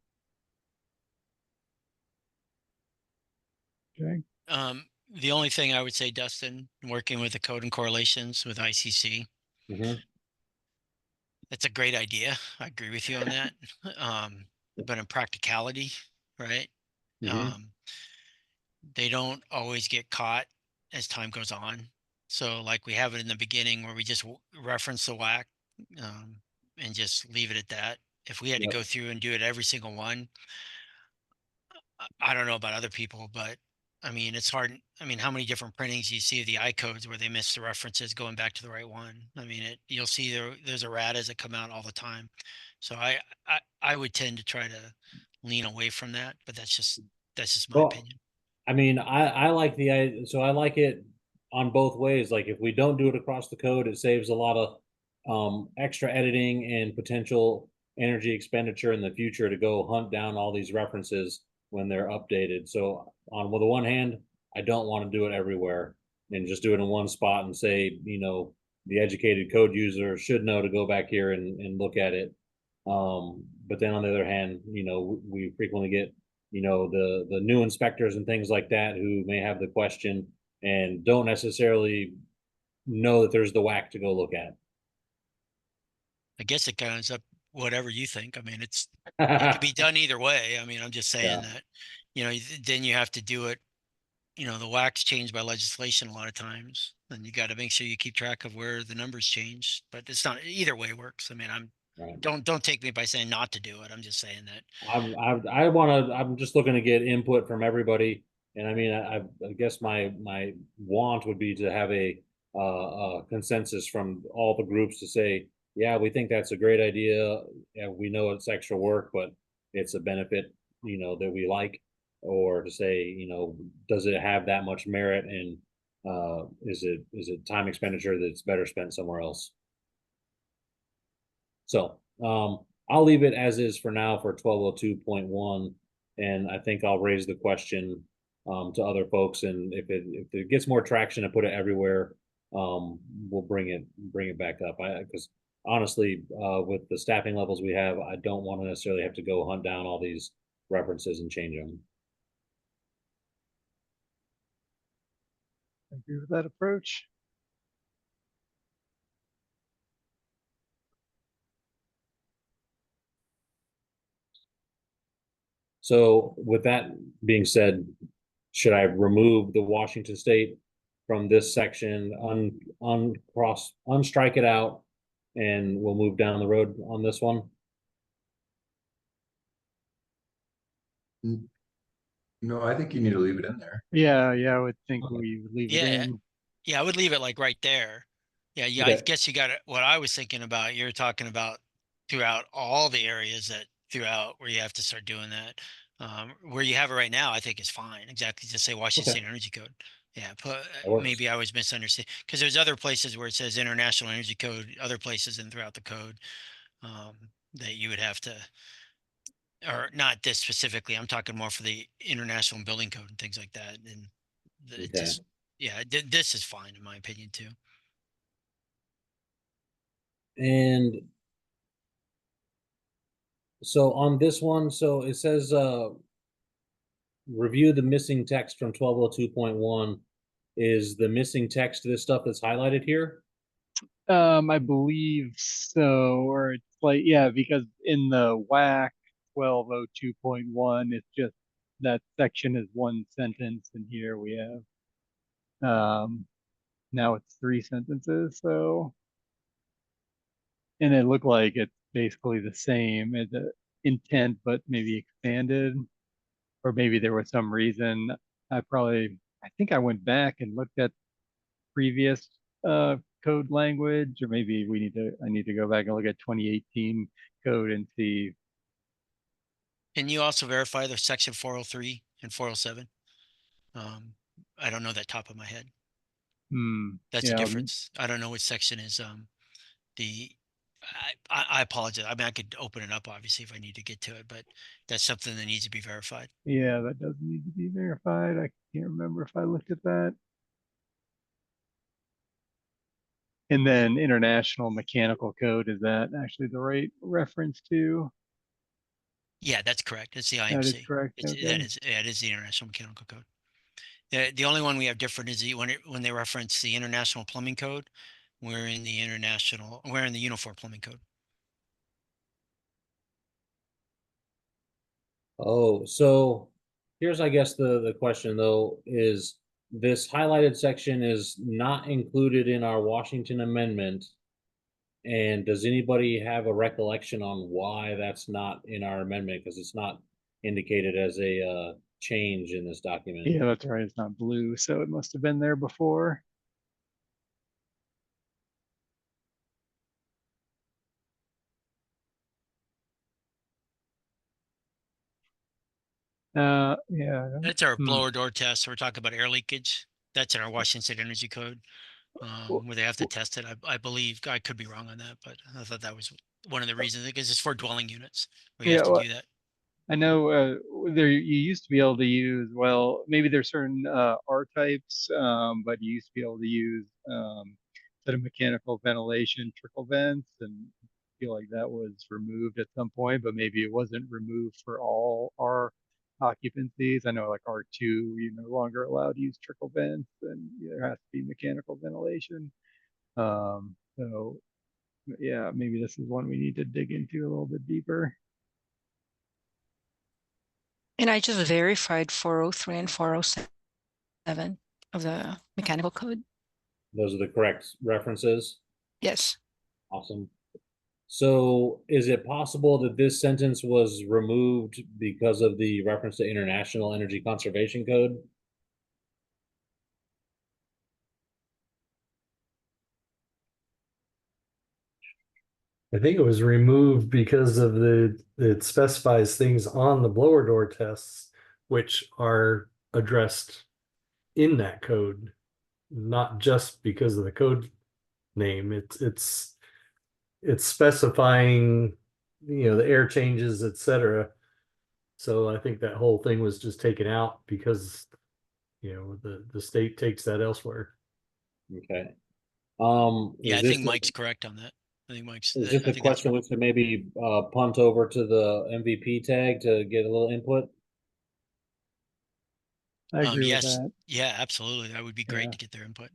S3: Okay.
S5: The only thing I would say, Dustin, working with the code and correlations with ICC, that's a great idea. I agree with you on that. But in practicality, right? They don't always get caught as time goes on. So like we have it in the beginning where we just reference the WAC and just leave it at that. If we had to go through and do it every single one, I don't know about other people, but I mean, it's hard. I mean, how many different printings you see of the I codes where they miss the references going back to the right one? I mean, you'll see there's erratas that come out all the time. So I would tend to try to lean away from that, but that's just my opinion.
S2: I mean, I like so I like it on both ways. Like if we don't do it across the code, it saves a lot of extra editing and potential energy expenditure in the future to go hunt down all these references when they're updated. So on the one hand, I don't want to do it everywhere and just do it in one spot and say, the educated code user should know to go back here and look at it. But then on the other hand, we frequently get, the new inspectors and things like that who may have the question and don't necessarily know that there's the WAC to go look at.
S5: I guess it kind of up whatever you think. I mean, it could be done either way. I mean, I'm just saying that, then you have to do it. The WAC's changed by legislation a lot of times, and you got to make sure you keep track of where the numbers change. But it's not either way works. I mean, don't take me by saying not to do it. I'm just saying that
S2: I'm just looking to get input from everybody. And I mean, I guess my want would be to have a consensus from all the groups to say, yeah, we think that's a great idea. And we know it's extra work, but it's a benefit, that we like, or to say, does it have that much merit, and is it time expenditure that's better spent somewhere else? So I'll leave it as is for now for 1202.1, and I think I'll raise the question to other folks, and if it gets more traction and put it everywhere, we'll bring it back up. Because honestly, with the staffing levels we have, I don't want to necessarily have to go hunt down all these references and change them.
S3: I agree with that approach.
S2: So with that being said, should I remove the Washington State from this section, unstrike it out, and we'll move down the road on this one?
S1: No, I think you need to leave it in there.
S3: Yeah, I would think we would leave it in.
S5: Yeah, I would leave it like right there. Yeah, I guess you got it. What I was thinking about, you're talking about throughout all the areas throughout where you have to start doing that. Where you have it right now, I think is fine. Exactly, just say Washington State Energy Code. Yeah, maybe I was misunderstanding, because there's other places where it says International Energy Code, other places and throughout the code that you would have to, or not this specifically. I'm talking more for the International Building Code and things like that. And it just, this is fine in my opinion too.
S2: And so on this one, so it says review the missing text from 1202.1. Is the missing text this stuff that's highlighted here?
S3: I believe so, or it's like, because in the WAC 1202.1, it's just that section is one sentence, and here we have now it's 3 sentences. So, and it looked like it's basically the same as the intent, but maybe expanded, or maybe there was some reason. I think I went back and looked at previous code language, or maybe I need to go back and look at 2018 code and see.
S5: Can you also verify the section 403 and 407? I don't know that top of my head. That's a
S3: Yeah,
S5: difference. I don't know what section is, the, I apologize. I mean, I could open it up obviously if I need to get to it, but that's something that needs to be verified.
S3: yeah, that does need to be verified. I can't remember if I looked at that. And then International Mechanical Code, is that actually the right reference to?
S5: Yeah, that's correct. It's the
S3: That is
S5: IMC.
S3: correct.
S5: It's,
S3: Okay.
S5: yeah, it is the International Mechanical Code. The only one we have different is when they reference the International Plumbing Code, we're in the Uniform Plumbing Code.
S2: Oh, so here's, I guess, the question though, is this highlighted section is not included in our Washington amendment. And does anybody have a recollection on why that's not in our amendment? Because it's not indicated as a change in this document.
S3: Yeah, that's right. It's not blue, so it must have been there before. Yeah.
S5: That's our blower door test. So we're talking about air leakage. That's in our Washington State Energy Code, where they have to test it. I believe, I could be wrong on that, but I thought that was one of the reasons, because it's for dwelling units where you
S3: Yeah,
S5: have to
S3: well,
S5: do that.
S3: I know there you used to be able to use, well, maybe there's certain R types, but you used to be able to use instead of mechanical ventilation, trickle vents, and I feel like that was removed at some point, but maybe it wasn't removed for all R occupancies. I know like R2, you're no longer allowed to use trickle vents, and there has to be mechanical ventilation. So yeah, maybe this is one we need to dig into a little bit deeper.
S4: And I just verified 403 and 407 of the mechanical code.
S2: Those are the correct references.
S4: Yes.
S2: Awesome. So is it possible that this sentence was removed because of the reference to International Energy Conservation Code?
S7: I think it was removed because of it specifies things on the blower door tests, which are addressed in that code, not just because of the code name. It's specifying, the air changes, etc. So I think that whole thing was just taken out because, the state takes that elsewhere.
S2: Okay.
S5: Yeah,
S2: Is
S5: I
S2: this
S5: think Mike's correct on that. I think Mike's.
S2: is
S5: I
S2: this a
S5: think that's
S2: question which could maybe punt over to the MVP tag to get a little input?
S3: I agree with
S5: yes,
S3: that.
S5: yeah, absolutely. That would be great
S3: Yeah.
S5: to get their input.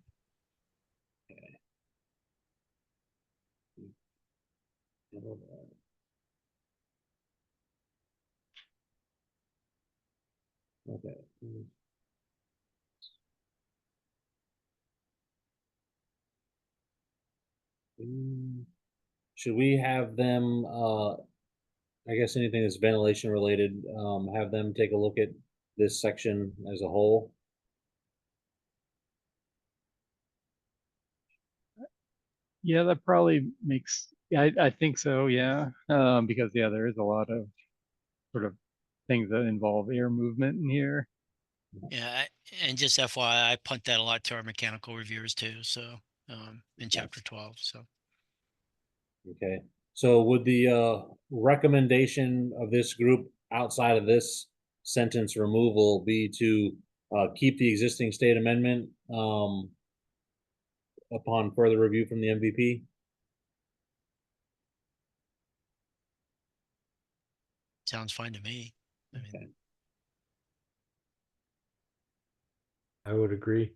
S2: Okay. Should we have them, I guess anything that's ventilation related, have them take a look at this section as a whole?
S3: Yeah, that probably makes, yeah, I think so, yeah. Because yeah, there is a lot of sort of things that involve air movement in here.
S5: Yeah, and just FYI, I punt that a lot to our mechanical reviewers too. So in chapter 12. So
S2: Okay, so would the recommendation of this group outside of this sentence removal be to keep the existing state amendment upon further review from the MVP?
S5: sounds fine to me. I mean,
S2: Okay.
S7: I would agree.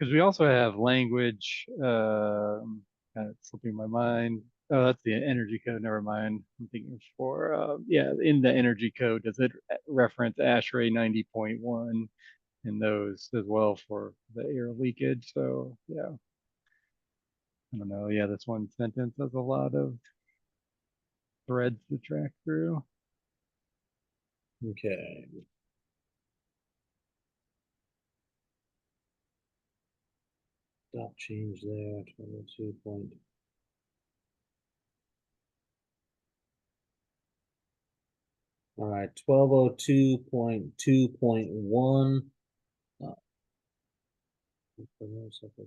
S3: Because we also have language, kind of slipping my mind. Oh, that's the energy code. Never mind. I'm thinking for, yeah, in the energy code, does it reference ASHRAE 90.1 and those as well for the air leakage? So yeah, I don't know. Yeah, this one sentence has a lot of threads to track through.
S2: Okay. Stop change there, 22 point. All right, 1202.2.1.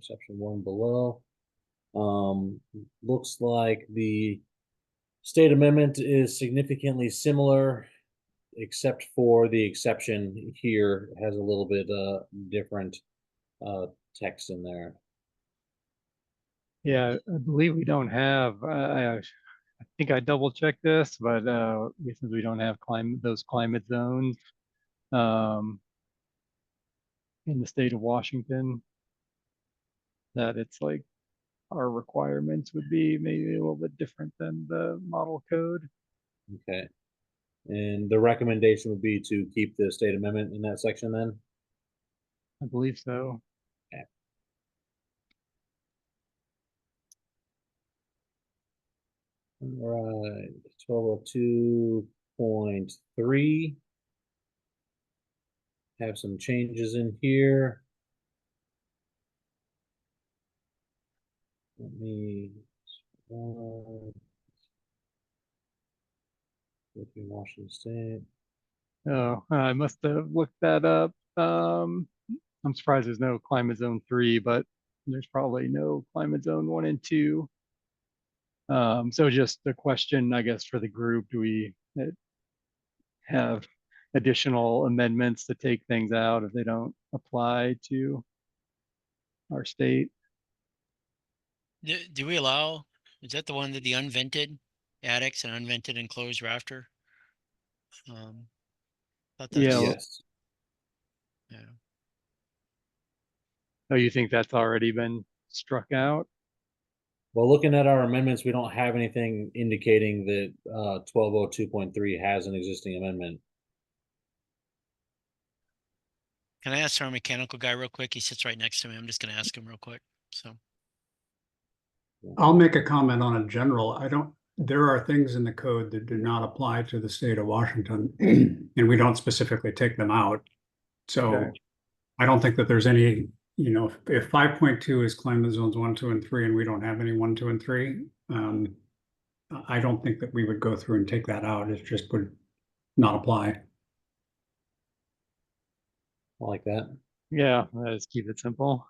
S2: Section 1 below. Looks like the state amendment is significantly similar, except for the exception here has a little bit different text in there.
S3: Yeah, I believe we don't have, I think I double checked this, but since we don't have those climate zones in the state of Washington, that it's like our requirements would be maybe a little bit different than the model code.
S2: Okay. And the recommendation would be to keep the state amendment in that section then?
S3: I believe so.
S2: Okay. All right, 1202.3. Have some changes in here. Let me Washington State.
S3: Oh, I must have looked that up. I'm surprised there's no climate zone 3, but there's probably no climate zone 1 and 2. So just a question, I guess, for the group, do we have additional amendments to take things out if they don't apply to our state?
S5: Do we allow, is that the one that the unvented attics and unvented enclosed rafter? Thought
S3: Yeah.
S5: that's,
S2: Yes.
S5: yeah.
S3: Oh, you think that's already been struck out?
S2: Well, looking at our amendments, we don't have anything indicating that 1202.3 has an existing amendment.
S5: Can I ask our mechanical guy real quick? He sits right next to me. I'm just gonna ask him real quick, so.
S9: I'll make a comment on a general. There are things in the code that do not apply to the state of Washington, and we don't specifically take them out. So
S3: Okay.
S9: I don't think that there's any, if 5.2 is climate zones 1, 2, and 3, and we don't have any 1, 2, and 3, I don't think that we would go through and take that out. It just would not apply.
S2: I like that.
S3: Yeah, let's keep it simple.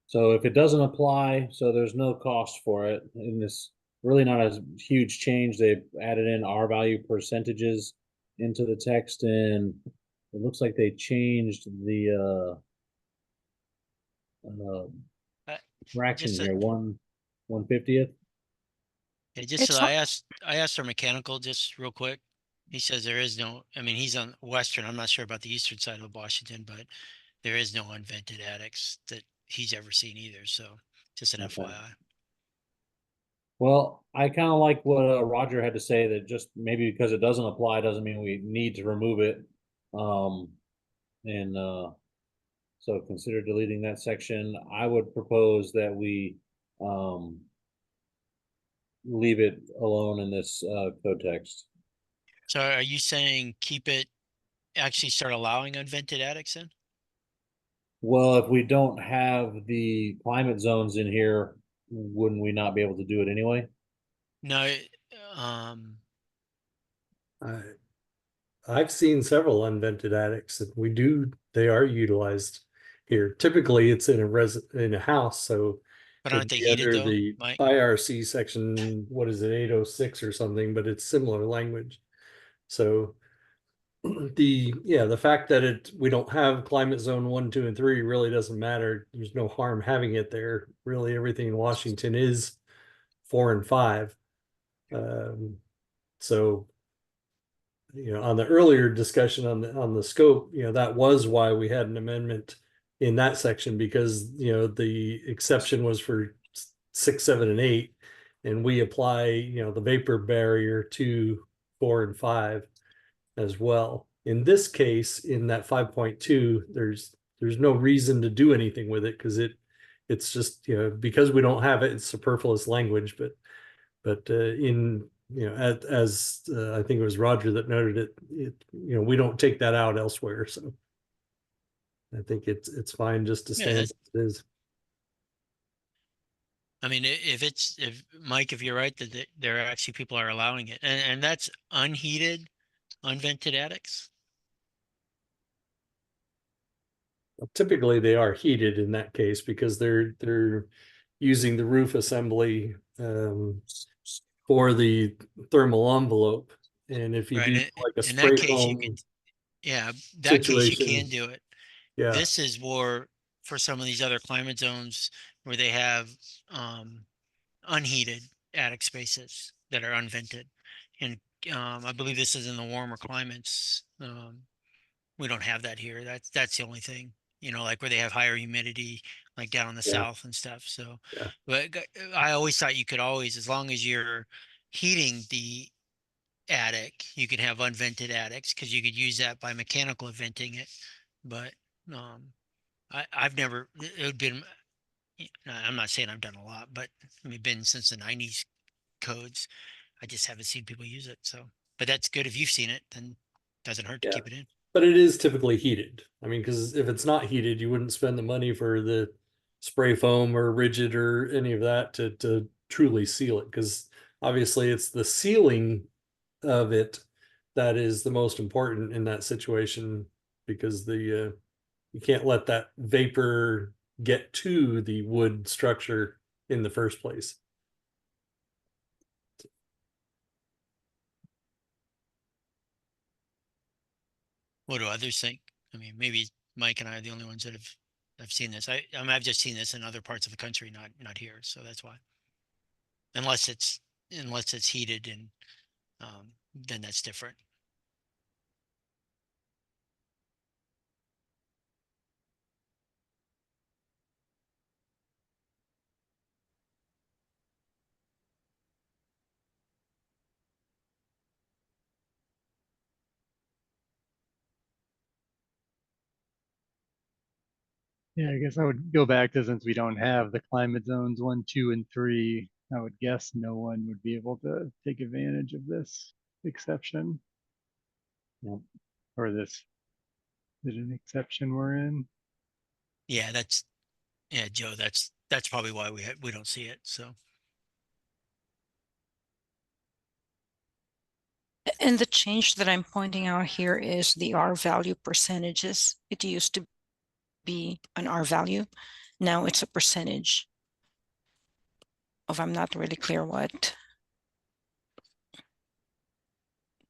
S2: So if it doesn't apply, so there's no cost for it, and this really not a huge change. They've added in R value percentages into the text, and it looks like they changed the fraction
S5: Just,
S2: here, 1/50th.
S5: yeah, just
S4: It's
S5: so
S4: not-
S5: I asked our mechanical just real quick. He says there is no, I mean, he's on western. I'm not sure about the eastern side of Washington, but there is no unvented attics that he's ever seen either. So just an
S2: Okay.
S5: FYI.
S2: Well, I kind of like what Roger had to say, that just maybe because it doesn't apply doesn't mean we need to remove it. And so consider deleting that section. I would propose that we leave it alone in this code text.
S5: So are you saying keep it, actually start allowing unvented attics in?
S2: Well, if we don't have the climate zones in here, wouldn't we not be able to do it anyway?
S5: No,
S7: I've seen several unvented attics and they are utilized here. Typically it's in a house, so
S5: but aren't they
S7: it'd be
S5: heated
S7: under
S5: though,
S7: the
S5: Mike?
S7: IRC section, what is it, 806 or something, but it's similar language. So the fact that we don't have climate zone 1, 2, and 3 really doesn't matter. There's no harm having it there. Really, everything in Washington is 4 and 5. So on the earlier discussion on the scope, that was why we had an amendment in that section, because the exception was for 6, 7, and 8, and we apply the vapor barrier to 4 and 5 as well. In this case, in that 5.2, there's no reason to do anything with it, because it's just because we don't have it, it's superfluous language. But in as I think it was Roger that noted it, we don't take that out elsewhere, so I think it's fine just to
S5: Yeah,
S7: stand as it is.
S5: I mean, if Mike, if you're right that there are actually people are allowing it, and that's unheated, unvented attics.
S7: Typically, they are heated in that case because they're using the roof assembly for the thermal envelope. And if you
S5: Right.
S7: do like a
S5: In that
S7: spray
S5: case, you
S7: foam
S5: could, yeah, that case you
S7: situation,
S5: can do it.
S7: yeah,
S5: This is more for some of these other climate zones where they have unheated attic spaces that are unvented. And I believe this is in the warmer climates. We don't have that here. That's the only thing, like where they have higher humidity, like down in the
S7: Yeah.
S5: south and stuff. So,
S7: Yeah.
S5: but I always thought you could always, as long as you're heating the attic, you can have unvented attics because you could use that by mechanical venting it. But I've never, it would been, I'm not saying I've done a lot, but I mean, been since the 90s codes. I just haven't seen people use it. So, but that's good. If you've seen it, then doesn't hurt to
S7: Yeah.
S5: keep it in.
S7: But it is typically heated. I mean, because if it's not heated, you wouldn't spend the money for the spray foam or rigid or any of that to truly seal it. Because obviously, it's the sealing of it that is the most important in that situation. Because the you can't let that vapor get to the wood structure in the first place.
S5: What do others think? I mean, maybe Mike and I are the only ones that have seen this. I mean, I've just seen this in other parts of the country, not here. So that's why. Unless it's heated and then that's different.
S3: Yeah, I guess I would go back to, since we don't have the climate zones 1, 2, and 3, I would guess no one would be able to take advantage of this exception.
S2: Yep.
S3: Or this is an exception we're in.
S5: Yeah, Joe. That's probably why we don't see it. So
S4: And the change that I'm pointing out here is the R value percentages. It used to be an R value. Now it's a percentage of, I'm not really clear what.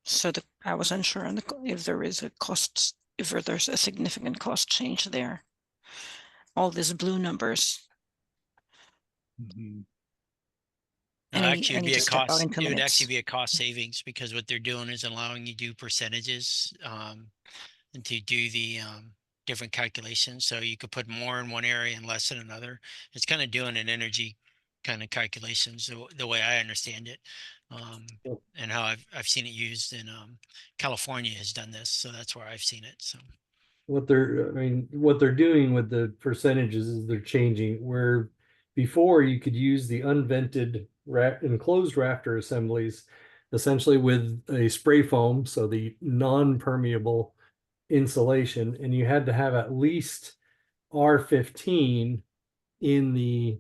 S4: So I was unsure on if there is a cost, if there's a significant cost change there. All these blue numbers.
S3: Mm-hmm.
S5: no, actually,
S4: I
S5: it'd
S4: need
S5: be
S4: to
S5: a
S4: step out
S5: cost.
S4: in 2
S5: It would
S4: minutes.
S5: actually be a cost savings because what they're doing is allowing you to do percentages and to do the different calculations. So you could put more in one area and less in another. It's kind of doing an energy kind of calculations the way I understand it,
S7: Yep.
S5: and how I've seen it used in California has done this, so that's where I've seen it. So
S7: what they're doing with the percentages is they're changing where before you could use the unvented enclosed rafter assemblies essentially with a spray foam, so the non-permeable insulation, and you had to have at least R15 in the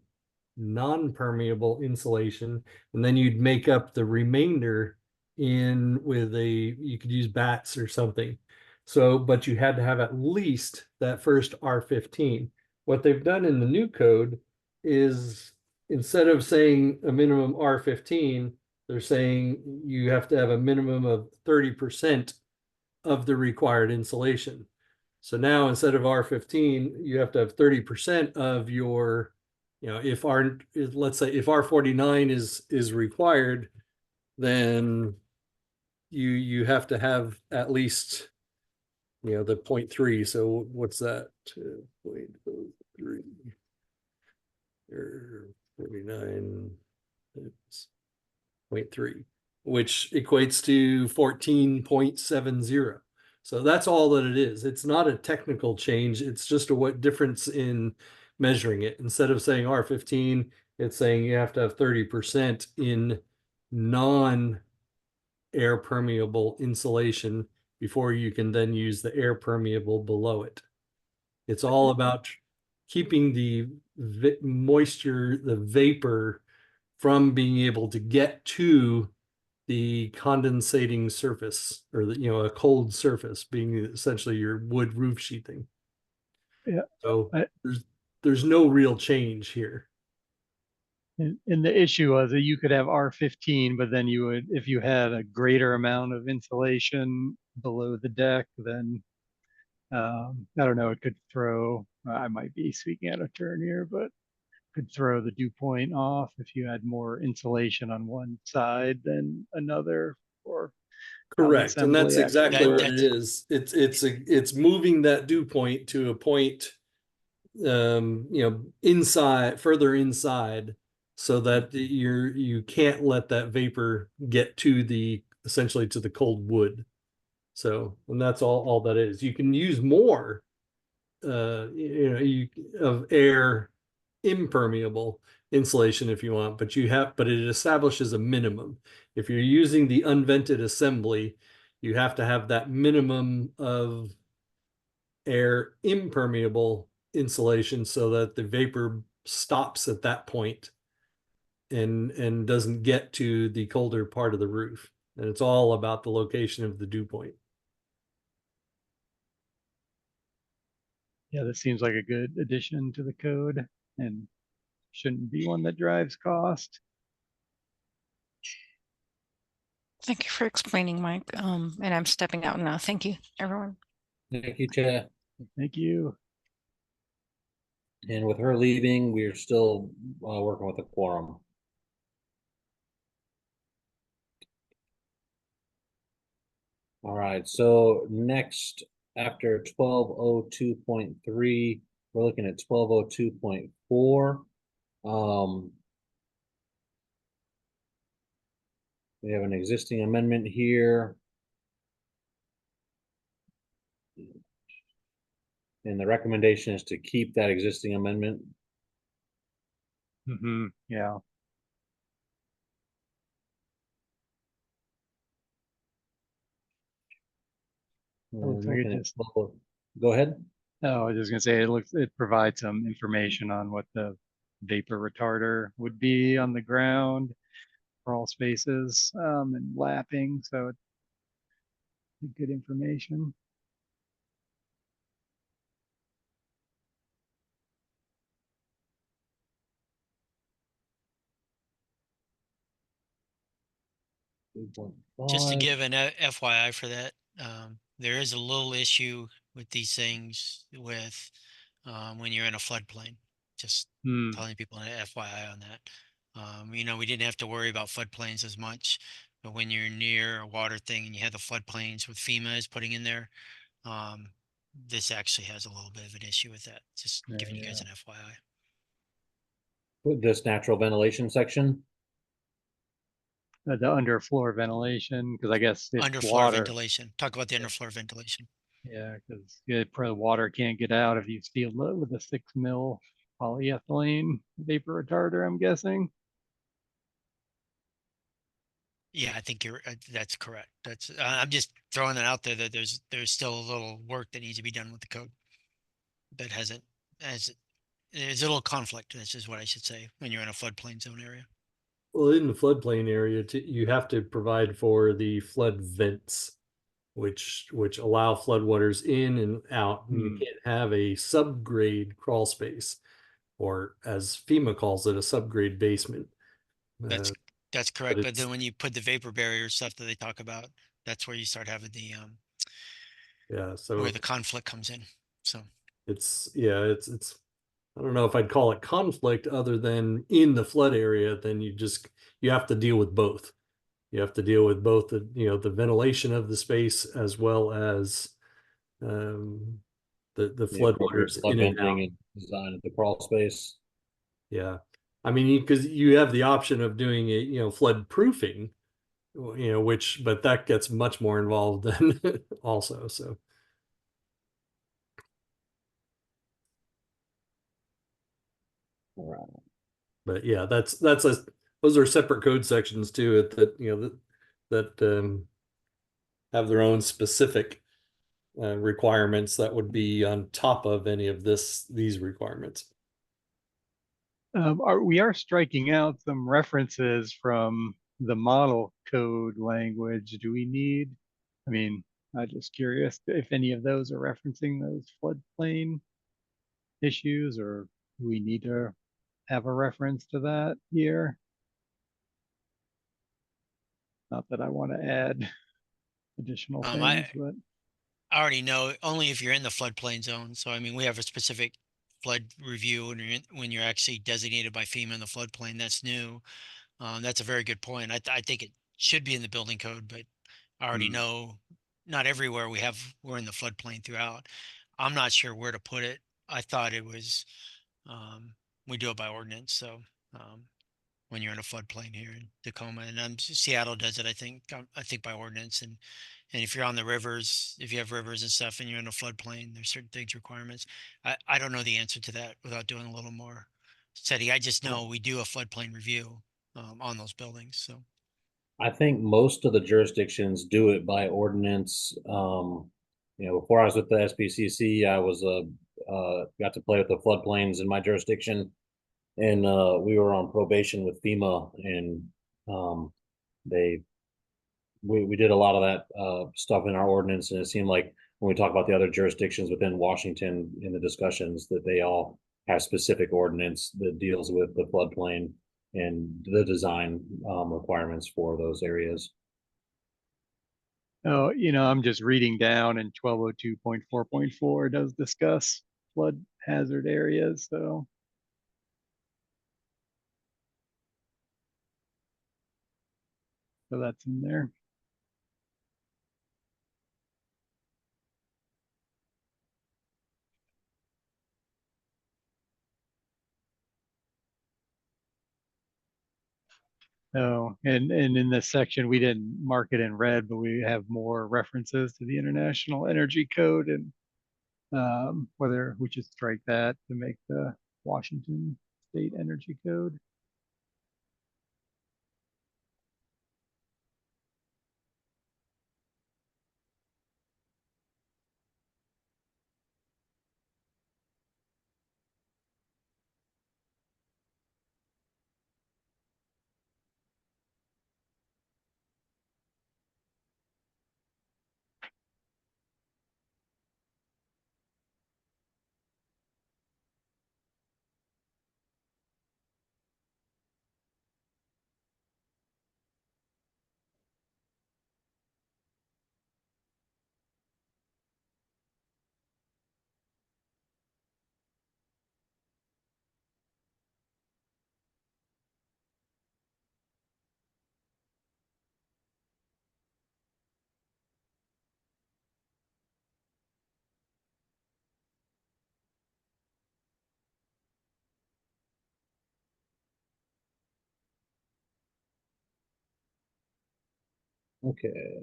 S7: non-permeable insulation, and then you'd make up the remainder you could use bats or something. So, but you had to have at least that first R15. What they've done in the new code is instead of saying a minimum R15, they're saying you have to have a minimum of 30% of the required insulation. So now instead of R15, you have to have 30% of your, let's say if R49 is required, then you have to have at least the 0.3. So what's that? 0.03 or 49, it's 0.3, which equates to 14.70. So that's all that it is. It's not a technical change. It's just a what difference in measuring it. Instead of saying R15, it's saying you have to have 30% in non-air permeable insulation before you can then use the air permeable below it. It's all about keeping the moisture, the vapor from being able to get to the condensating surface, or the, a cold surface, being essentially your wood roof sheathing.
S3: Yeah.
S7: So
S3: I-
S7: there's no real change here.
S3: And the issue was that you could have R15, but then you would, if you had a greater amount of insulation below the deck, then I don't know, it could throw, I might be speaking out of turn here, but could throw the dew point off if you had more insulation on one side than another, or how the
S7: Correct, and that's
S3: assembly actually
S7: exactly what
S3: works.
S7: it is. It's moving that dew point to a point, inside, further inside, so that you can't let that vapor get to essentially to the cold wood. So, and that's all that is. You can use more, of air impermeable insulation if you want, but it establishes a minimum. If you're using the unvented assembly, you have to have that minimum of air impermeable insulation so that the vapor stops at that point and doesn't get to the colder part of the roof. And it's all about the location of the dew point.
S3: Yeah, this seems like a good addition to the code and shouldn't be one that drives cost.
S4: Thank you for explaining, Mike. And I'm stepping out now. Thank you, everyone.
S2: Thank you, Chair.
S3: Thank you.
S2: And with her leaving, we're still working with the quorum. All right, so next, after 1202.3, we're looking at 1202.4. We have an existing amendment here. And the recommendation is to keep that existing amendment.
S3: Yeah. Looks like it
S2: Looking at
S3: just-
S2: 12 Go ahead.
S3: No, I was just gonna say it provides some information on what the vapor retarder would be on the ground, crawl spaces, and lapping. So it's good information.
S5: Just to
S2: 2.5.
S5: give an FYI for that, there is a little issue with these things with when you're in a floodplain. Just telling people an FYI on that. We didn't have to worry about floodplains as much, but when you're near a water thing and you have the floodplains with FEMA is putting in there, this actually has a little bit of an issue with that. Just giving you guys an FYI.
S2: With this natural ventilation section.
S3: The underfloor ventilation, because I guess it's
S5: Underfloor
S3: water.
S5: ventilation. Talk about the underfloor ventilation.
S3: Yeah, because the water can't get out if you seal it with a 6 mil polyethylene vapor retarder, I'm guessing.
S5: Yeah, I think that's correct. I'm just throwing that out there that there's still a little work that needs to be done with the code that there's a little conflict. This is what I should say when you're in a floodplain zone area.
S7: Well, in the floodplain area, you have to provide for the flood vents, which allow floodwaters in and out. And you can't have a subgrade crawl space, or as FEMA calls it, a subgrade basement.
S5: That's correct. But then when you put the vapor barrier stuff that they talk about, that's where you start having the where the conflict comes in. So
S7: it's I don't know if I'd call it conflict other than in the flood area, then you have to deal with both. You have to deal with both the ventilation of the space as well as the floodwaters in and out.
S2: And design of the crawl space.
S7: Yeah. I mean, because you have the option of doing a, flood proofing, but that gets much more involved than also, so.
S2: All right.
S7: But yeah, those are separate code sections too, that have their own specific requirements that would be on top of any of these requirements.
S3: We are striking out some references from the model code language. Do we need, I mean, I'm just curious if any of those are referencing those floodplain issues, or do we need to have a reference to that here? Not that I want to add additional things, but
S5: I already know only if you're in the floodplain zone. So, I mean, we have a specific flood review when you're actually designated by FEMA in the floodplain. That's new. That's a very good point. I think it should be in the building code, but I already know not everywhere we're in the floodplain throughout. I'm not sure where to put it. I thought it was, we do it by ordinance. So, when you're in a floodplain here in Tacoma, and Seattle does it, I think by ordinance. And if you're on the rivers, if you have rivers and stuff and you're in a floodplain, there's certain things, requirements. I don't know the answer to that without doing a little more study. I just know we do a floodplain review on those buildings. So
S2: I think most of the jurisdictions do it by ordinance. Before I was with the SBCC, I was got to play with the floodplains in my jurisdiction, and we were on probation with FEMA, and they we did a lot of that stuff in our ordinance, and it seemed like when we talk about the other jurisdictions within Washington in the discussions that they all have specific ordinance that deals with the floodplain and the design requirements for those areas.
S3: oh, I'm just reading down, and 1202.4.4 does discuss flood hazard areas, so that's in there. Oh, and in this section, we didn't mark it in red, but we have more references to the International Energy Code, and whether we should strike that to make the Washington State Energy Code.
S2: Okay.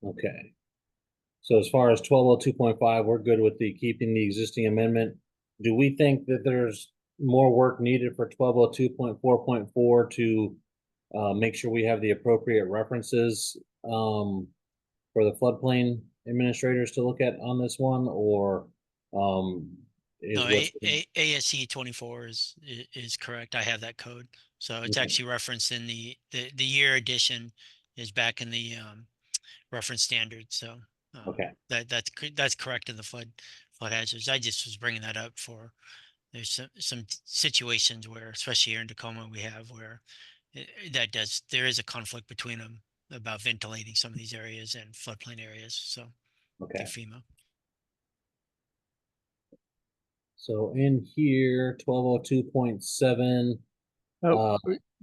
S2: Okay. So as far as 1202.5, we're good with keeping the existing amendment. Do we think that there's more work needed for 1202.4.4 to make sure we have the appropriate references for the floodplain administrators to look at on this one, or is
S5: no,
S2: what's
S5: ASC 24 is correct. I have that code, so it's
S2: Okay.
S5: actually referenced in the year edition is back in the reference standard. So
S2: okay.
S5: That's correct in the flood hazards. I just was bringing that up for there's some situations where, especially here in Tacoma, we have where there is a conflict between them about ventilating some of these areas and floodplain areas. So
S2: Okay.
S5: FEMA.
S2: So in here, 1202.7.
S3: Oh,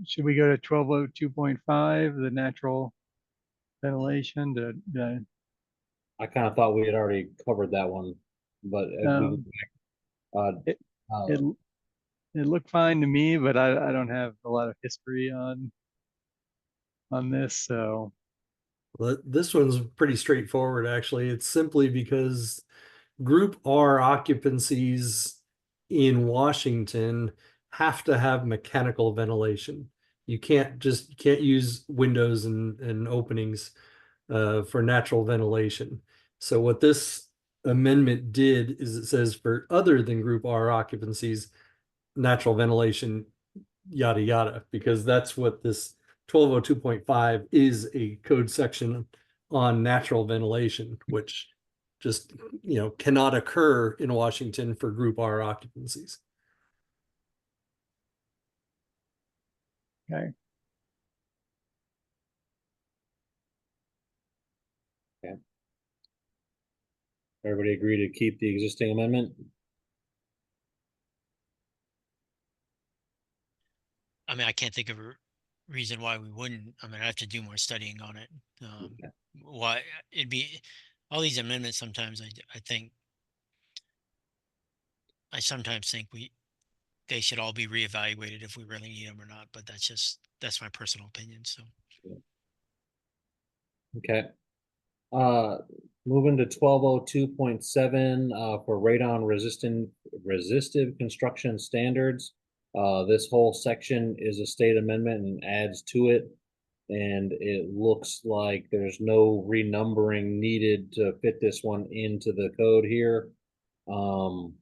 S3: should we go to 1202.5, the natural ventilation?
S2: I kind of thought we had already covered that one, but
S3: it, it looked fine to me, but I don't have a lot of history on this, so.
S7: Well, this one's pretty straightforward, actually. It's simply because Group R occupancies in Washington have to have mechanical ventilation. You can't use windows and openings for natural ventilation. So what this amendment did is it says for other than group R occupancies, natural ventilation, yada, yada, because that's what this 1202.5 is, a code section on natural ventilation, which just, cannot occur in Washington for group R occupancies.
S3: Okay.
S2: Everybody agree to keep the existing amendment?
S5: I mean, I can't think of a reason why we wouldn't. I mean, I have to do more studying on it.
S2: Okay.
S5: Why it'd be all these amendments sometimes I sometimes think they should all be reevaluated if we really need them or not, but that's my personal opinion. So
S2: Okay. Moving to 1202.7 for radon resistive construction standards. This whole section is a state amendment and adds to it. And it looks like there's no renumbering needed to fit this one into the code here. And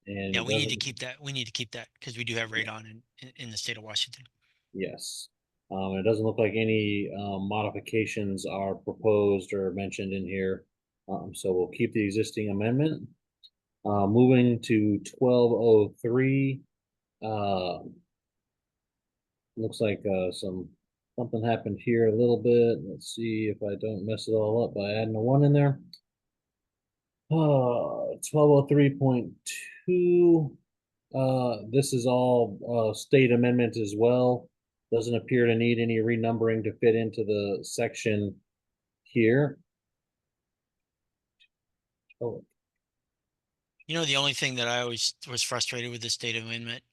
S5: yeah,
S2: it
S5: we need to
S2: doesn't-
S5: keep that. We need to keep that because we do have radon in the state of Washington.
S2: Yes. It doesn't look like any modifications are proposed or mentioned in here. So we'll keep the existing amendment. Moving to 1203. Looks like something happened here a little bit. Let's see if I don't mess it all up by adding a 1 in there. 1203.2. This is all state amendment as well. Doesn't appear to need any renumbering to fit into the section here. Oh,
S5: The only thing that I always was frustrated with the state amendment,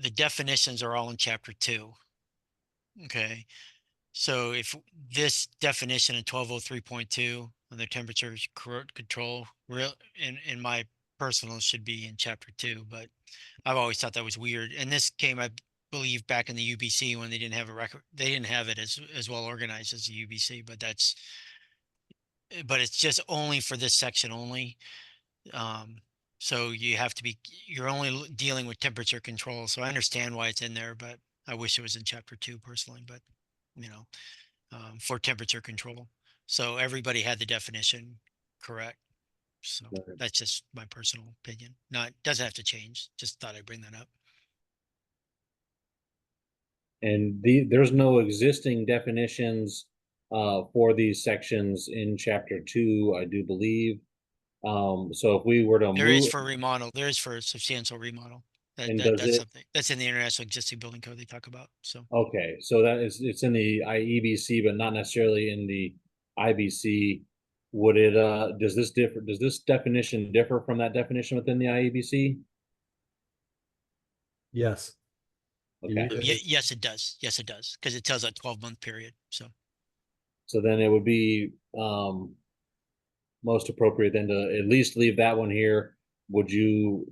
S5: the definitions are all in chapter 2. Okay. So if this definition in 1203.2 on the temperature control in my personal should be in chapter 2, but I've always thought that was weird. And this came, I believe, back in the UBC when they didn't have a record. They didn't have it as well organized as the UBC, but it's just only for this section only. So you're only dealing with temperature control. So I understand why it's in there, but I wish it was in chapter 2 personally, but for temperature control. So everybody had the definition correct. So that's just my personal opinion. Doesn't have to change. Just thought I'd bring that up.
S2: and there's no existing definitions for these sections in chapter 2, I do believe. So if we were to
S5: There is
S2: move,
S5: for remodel. There is for a substantial remodel.
S2: And does
S5: That's
S2: it-
S5: something that's in the International Existing Building Code they talk about. So
S2: okay, so it's in the IEBC, but not necessarily in the IBC. Would it does this definition differ from that definition within the IEBC?
S7: Yes.
S2: Okay,
S5: yes, it does. Yes, it does because it tells a 12-month period. So
S2: then it would be most appropriate then to at least leave that one here. Would you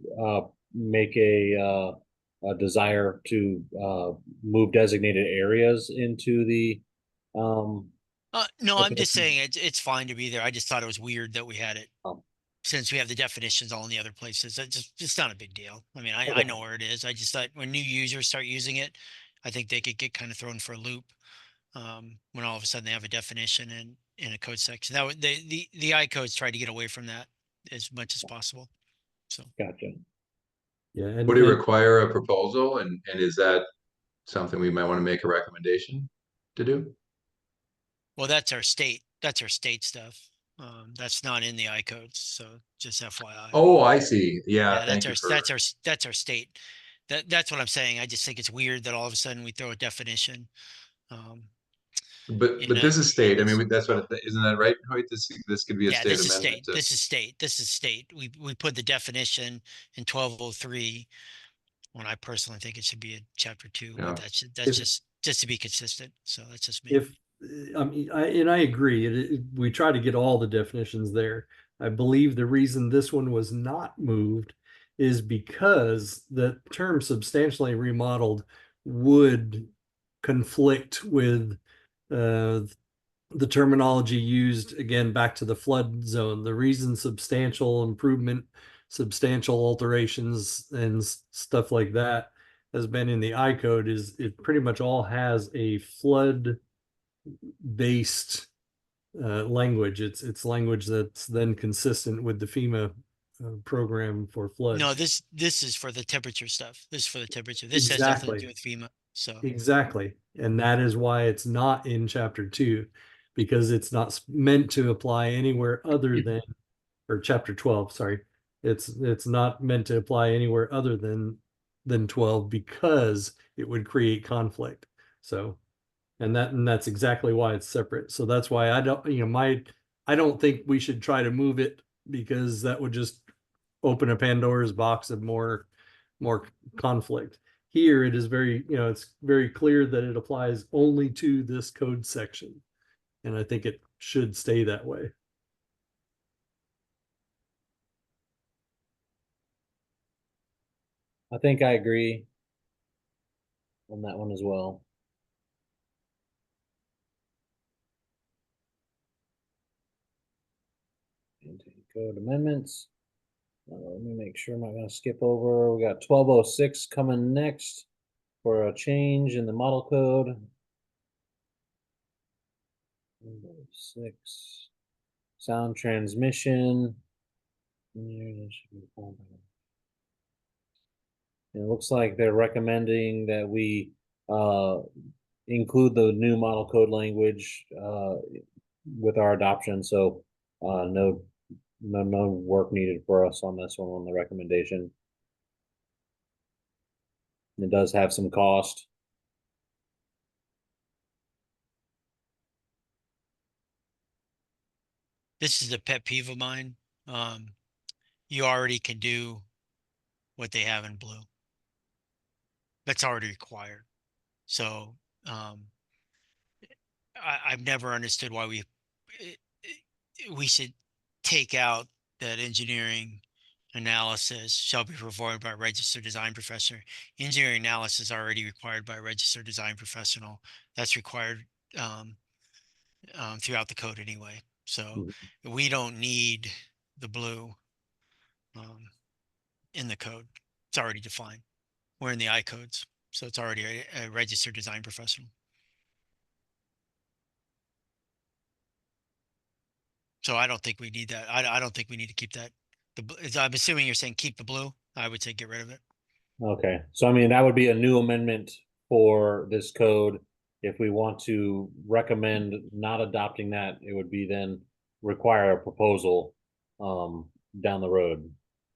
S2: make a desire to move designated areas into the
S5: no, I'm just
S2: definition?
S5: saying it's fine to be there. I just thought it was weird that we had it since we have the definitions all in the other places. It's not a big deal. I mean, I know where it is. I just thought when new users start using it, I think they could get kind of thrown for a loop when all of a sudden they have a definition in a code section. That would the I codes try to get away from that as much as possible. So
S2: Gotcha.
S7: Yeah. And,
S1: Would it require a proposal, and is that something we might want to make a recommendation to do?
S5: well, that's our state stuff. That's not in the I codes, so just FYI.
S1: Oh, I see. Yeah,
S5: Yeah,
S1: thank you for.
S5: that's our state. That's what I'm saying. I just think it's weird that all of a sudden we throw a definition.
S1: But
S5: in
S1: this is state. I mean,
S5: this-
S1: that's what isn't that right, Hoyt? This could be a
S5: yeah,
S1: state
S5: this is
S1: amendment.
S5: state. This is state. This is state. We put the definition in 1203 when I personally think it should be in chapter 2,
S1: Yeah.
S5: but that's
S7: If-
S5: just to be consistent. So that's just me.
S7: if I mean, I agree. We try to get all the definitions there. I believe the reason this one was not moved is because the term substantially remodeled would conflict with the terminology used again back to the flood zone. The reason substantial improvement, substantial alterations, and stuff like that has been in the I code is it pretty much all has a flood based language. It's language that's then consistent with the FEMA program for flood.
S5: No, this is for the temperature stuff. This is for the temperature. This has nothing to do with FEMA. So
S7: Exactly. And that is why it's not in chapter 2, because it's not meant to apply anywhere other than, or chapter 12, sorry. It's not meant to apply anywhere other than 12 because it would create conflict. So, and that's exactly why it's separate. So that's why I don't, I don't think we should try to move it, because that would just open a Pandora's box of more conflict. Here it is very, it's very clear that it applies only to this code section. And I think it should stay that way.
S2: I think I agree on that one as well. Into code amendments. Let me make sure I'm not going to skip over. We got 1206 coming next for a change in the model code. 1206 sound transmission. It looks like they're recommending that we include the new model code language with our adoption. So no work needed for us on this one on the recommendation. It does have some cost.
S5: this is a pet peeve of mine. You already can do what they have in blue. That's already required. So I've never understood why we should take out that engineering analysis shall be performed by a registered design professional. Engineering analysis is already required by a registered design professional. That's required throughout the code anyway. So we don't need the blue in the code. It's already defined. We're in the I codes, so it's already a registered design professional. So I don't think we need that. I don't think we need to keep that. I'm assuming you're saying keep the blue. I would say get rid of it.
S2: Okay, so I mean, that would be a new amendment for this code. If we want to recommend not adopting that, it would be then require a proposal down the road.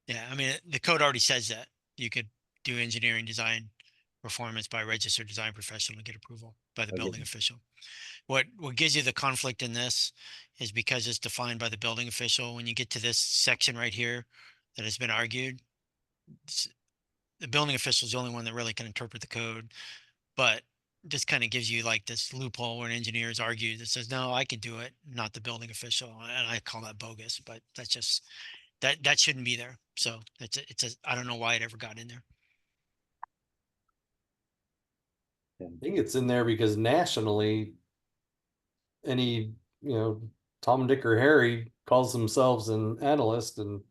S5: Yeah, I mean, the code already says that you could do engineering design performance by a registered design professional and get approval by the building official. What gives you the conflict in this is because it's defined by the building official. When you get to this section right here that has been argued, the building official is the only one that really can interpret the code, but just kind of gives you like this loophole when engineers argue that says, no, I can do it, not the building official. And I call that bogus, but that's just, that shouldn't be there. So I don't know why it ever got in there.
S7: I think it's in there because nationally, any, Tom, Dick, or Harry calls themselves an analyst, and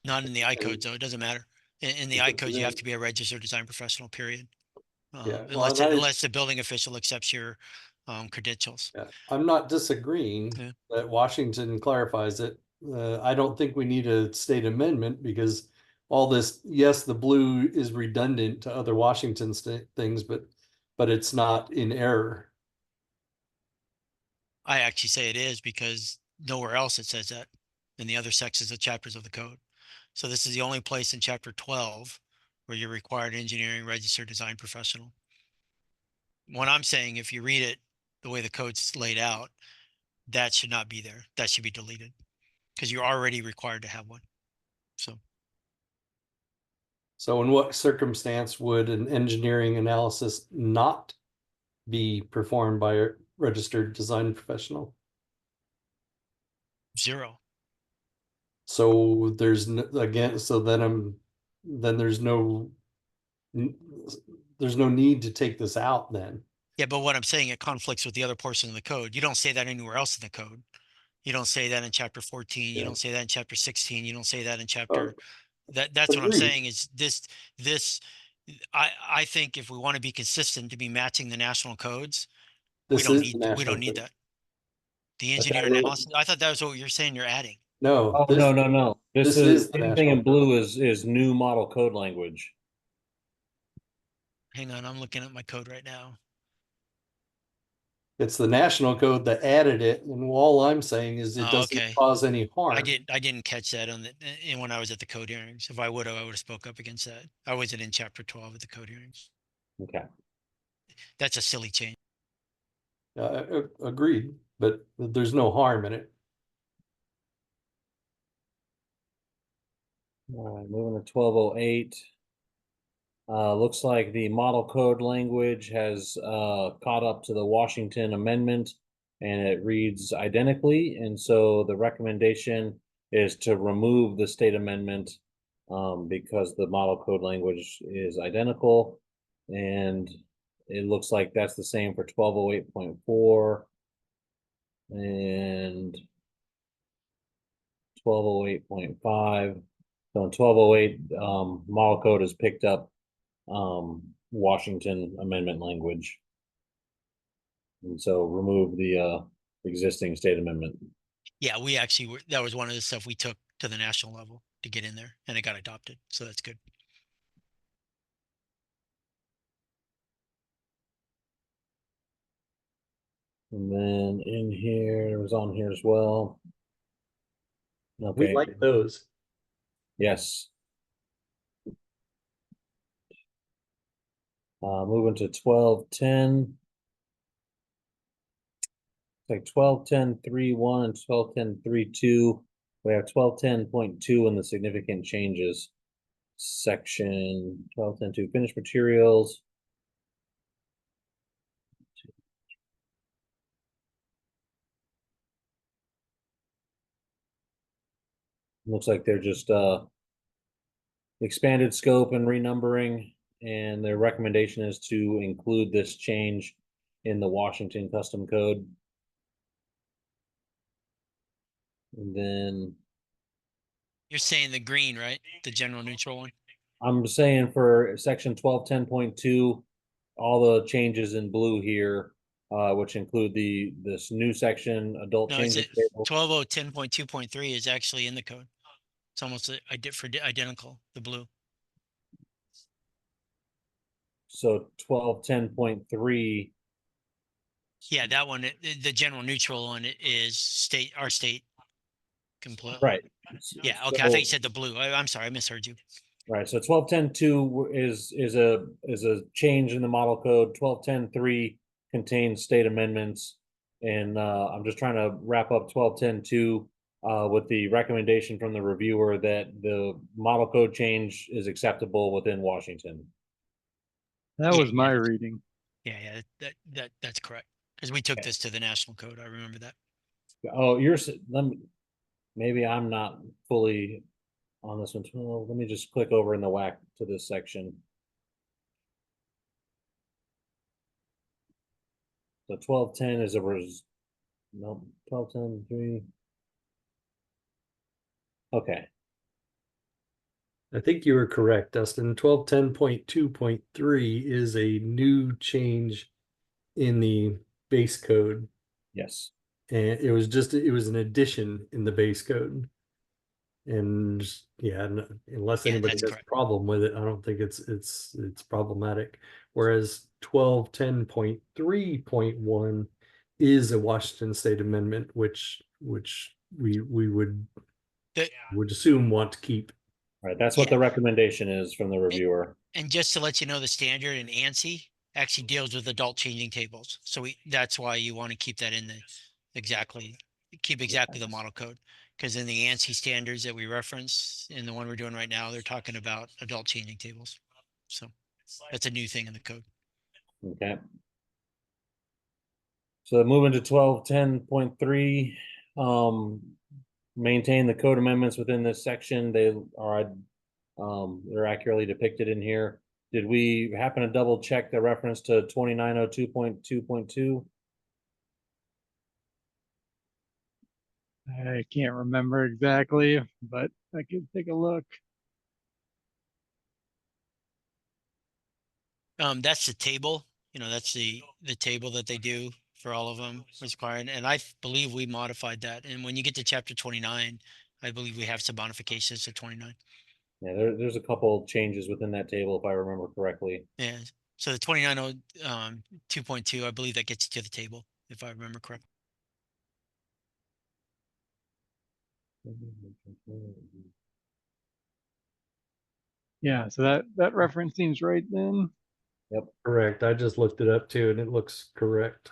S5: Not in the I code, so it doesn't matter. In the I code, you have to be a registered design professional, period. Unless the building official accepts your credentials.
S7: Yeah, I'm not disagreeing that Washington clarifies it. I don't think we need a state amendment because all this, yes, the blue is redundant to other Washington state things, but it's not in error.
S5: I actually say it is because nowhere else it says that in the other sections of chapters of the code. So this is the only place in chapter 12 where you're required engineering registered design professional. What I'm saying, if you read it the way the code's laid out, that should not be there. That should be deleted because you're already required to have one.
S7: So in what circumstance would an engineering analysis not be performed by a registered design professional?
S5: 0.
S7: So there's again, so then there's no need to take this out then,
S5: Yeah, but what I'm saying, it conflicts with the other portion of the code. You don't say that anywhere else in the code. You don't say that in chapter 14. You
S7: Yeah.
S5: don't say that in chapter 16. You don't say that in
S7: Uh,
S5: chapter. That's what I'm
S7: agreed.
S5: saying is this. I think if we want to be consistent to be matching the national codes, we
S7: This
S5: don't
S7: is
S5: need
S7: the
S5: we don't
S7: national
S5: need
S7: code.
S5: that. The
S7: But
S5: engineer
S7: that is-
S5: analysis. I thought that was what you're saying. You're adding.
S7: No,
S2: Oh, no, no, no. This
S7: this is
S2: is,
S7: the
S2: anything
S7: national
S2: in blue is new model code language.
S5: Hang on, I'm looking at my code right now.
S7: It's the national code that added it, and all I'm saying is it
S5: Oh,
S7: doesn't
S5: okay.
S7: cause any harm.
S5: I didn't catch that on when I was at the code hearings. If I would have spoke up against that. I wasn't in chapter 12 at the code hearings.
S2: Okay.
S5: That's a silly change.
S7: Agreed, but there's no harm in it.
S2: All right, moving to 1208. Looks like the model code language has caught up to the Washington amendment and it reads identically. And so the recommendation is to remove the state amendment because the model code language is identical. And it looks like that's the same for 1208.4 and 1208.5. So in 1208, model code has picked up Washington amendment language. And so remove the existing state amendment.
S5: Yeah, we actually were, that was one of the stuff we took to the national level to get in there and it got adopted. So that's good.
S2: And then in here, it was on here as well.
S7: We
S2: Okay,
S7: like those.
S2: yes. Moving to 1210. Like 1210.3.1 and 1210.3.2. We have 1210.2 in the significant changes section. 1210.2 finished materials. Looks like they're just expanded scope and renumbering, and their recommendation is to include this change in the Washington custom code. And then
S5: You're saying the green, right? The general neutral one.
S2: I'm saying for section 1210.2, all the changes in blue here, which include this new section, adult
S5: No, it's
S2: changes
S5: it
S2: table.
S5: 12010.2.3 is actually in the code. It's almost identical, the blue.
S2: So 1210.3.
S5: Yeah, that one, the general neutral one is our state completely.
S2: Right.
S5: Yeah, okay. I thought you said the blue. I'm sorry, I misheard you.
S2: Right, so 1210.2 is a change in the model code. 1210.3 contains state amendments, and I'm just trying to wrap up 1210.2 with the recommendation from the reviewer that the model code change is acceptable within Washington.
S3: That
S5: Yeah,
S3: was my
S5: yeah.
S3: reading.
S5: Yeah, that's correct. Because we took this to the national code. I remember that.
S2: Oh, maybe I'm not fully on this one. Well, let me just click over in the WAC to this section. So 1210 is no, 1210.3. Okay.
S7: I think you were correct, Dustin. 1210.2.3 is a new change in the base code.
S2: Yes.
S7: And it was an addition in the base code. And yeah, unless
S5: Yeah,
S7: anybody
S5: that's
S7: has
S5: correct.
S7: a problem with it, I don't think it's problematic. Whereas 1210.3.1 is a Washington State amendment, which we would assume want to keep.
S2: Right, that's what
S5: Yeah.
S2: the recommendation is from the reviewer.
S5: And just to let you know, the standard in ANSI actually deals with adult changing tables. So that's why you want to keep that in keep exactly the model code. Because in the ANSI standards that we reference in the one we're doing right now, they're talking about adult changing tables. So that's a new thing in the code.
S2: Okay. So moving to 1210.3, maintain the code amendments within this section. They're accurately depicted in here. Did we happen to double check the reference to 2902.2.2?
S3: I can't remember exactly, but I could take a look.
S5: That's the table, that's the table that they do for all of them was required. And I believe we modified that. And when you get to chapter 29, I believe we have some modifications to 29.
S2: Yeah, there's a couple changes within that table, if I remember correctly.
S5: Yeah. So the 2.2, I believe that gets you to the table, if I remember correctly.
S3: Yeah, so that reference seems right then.
S2: Yep.
S7: Correct. I just looked it up too and it looks correct.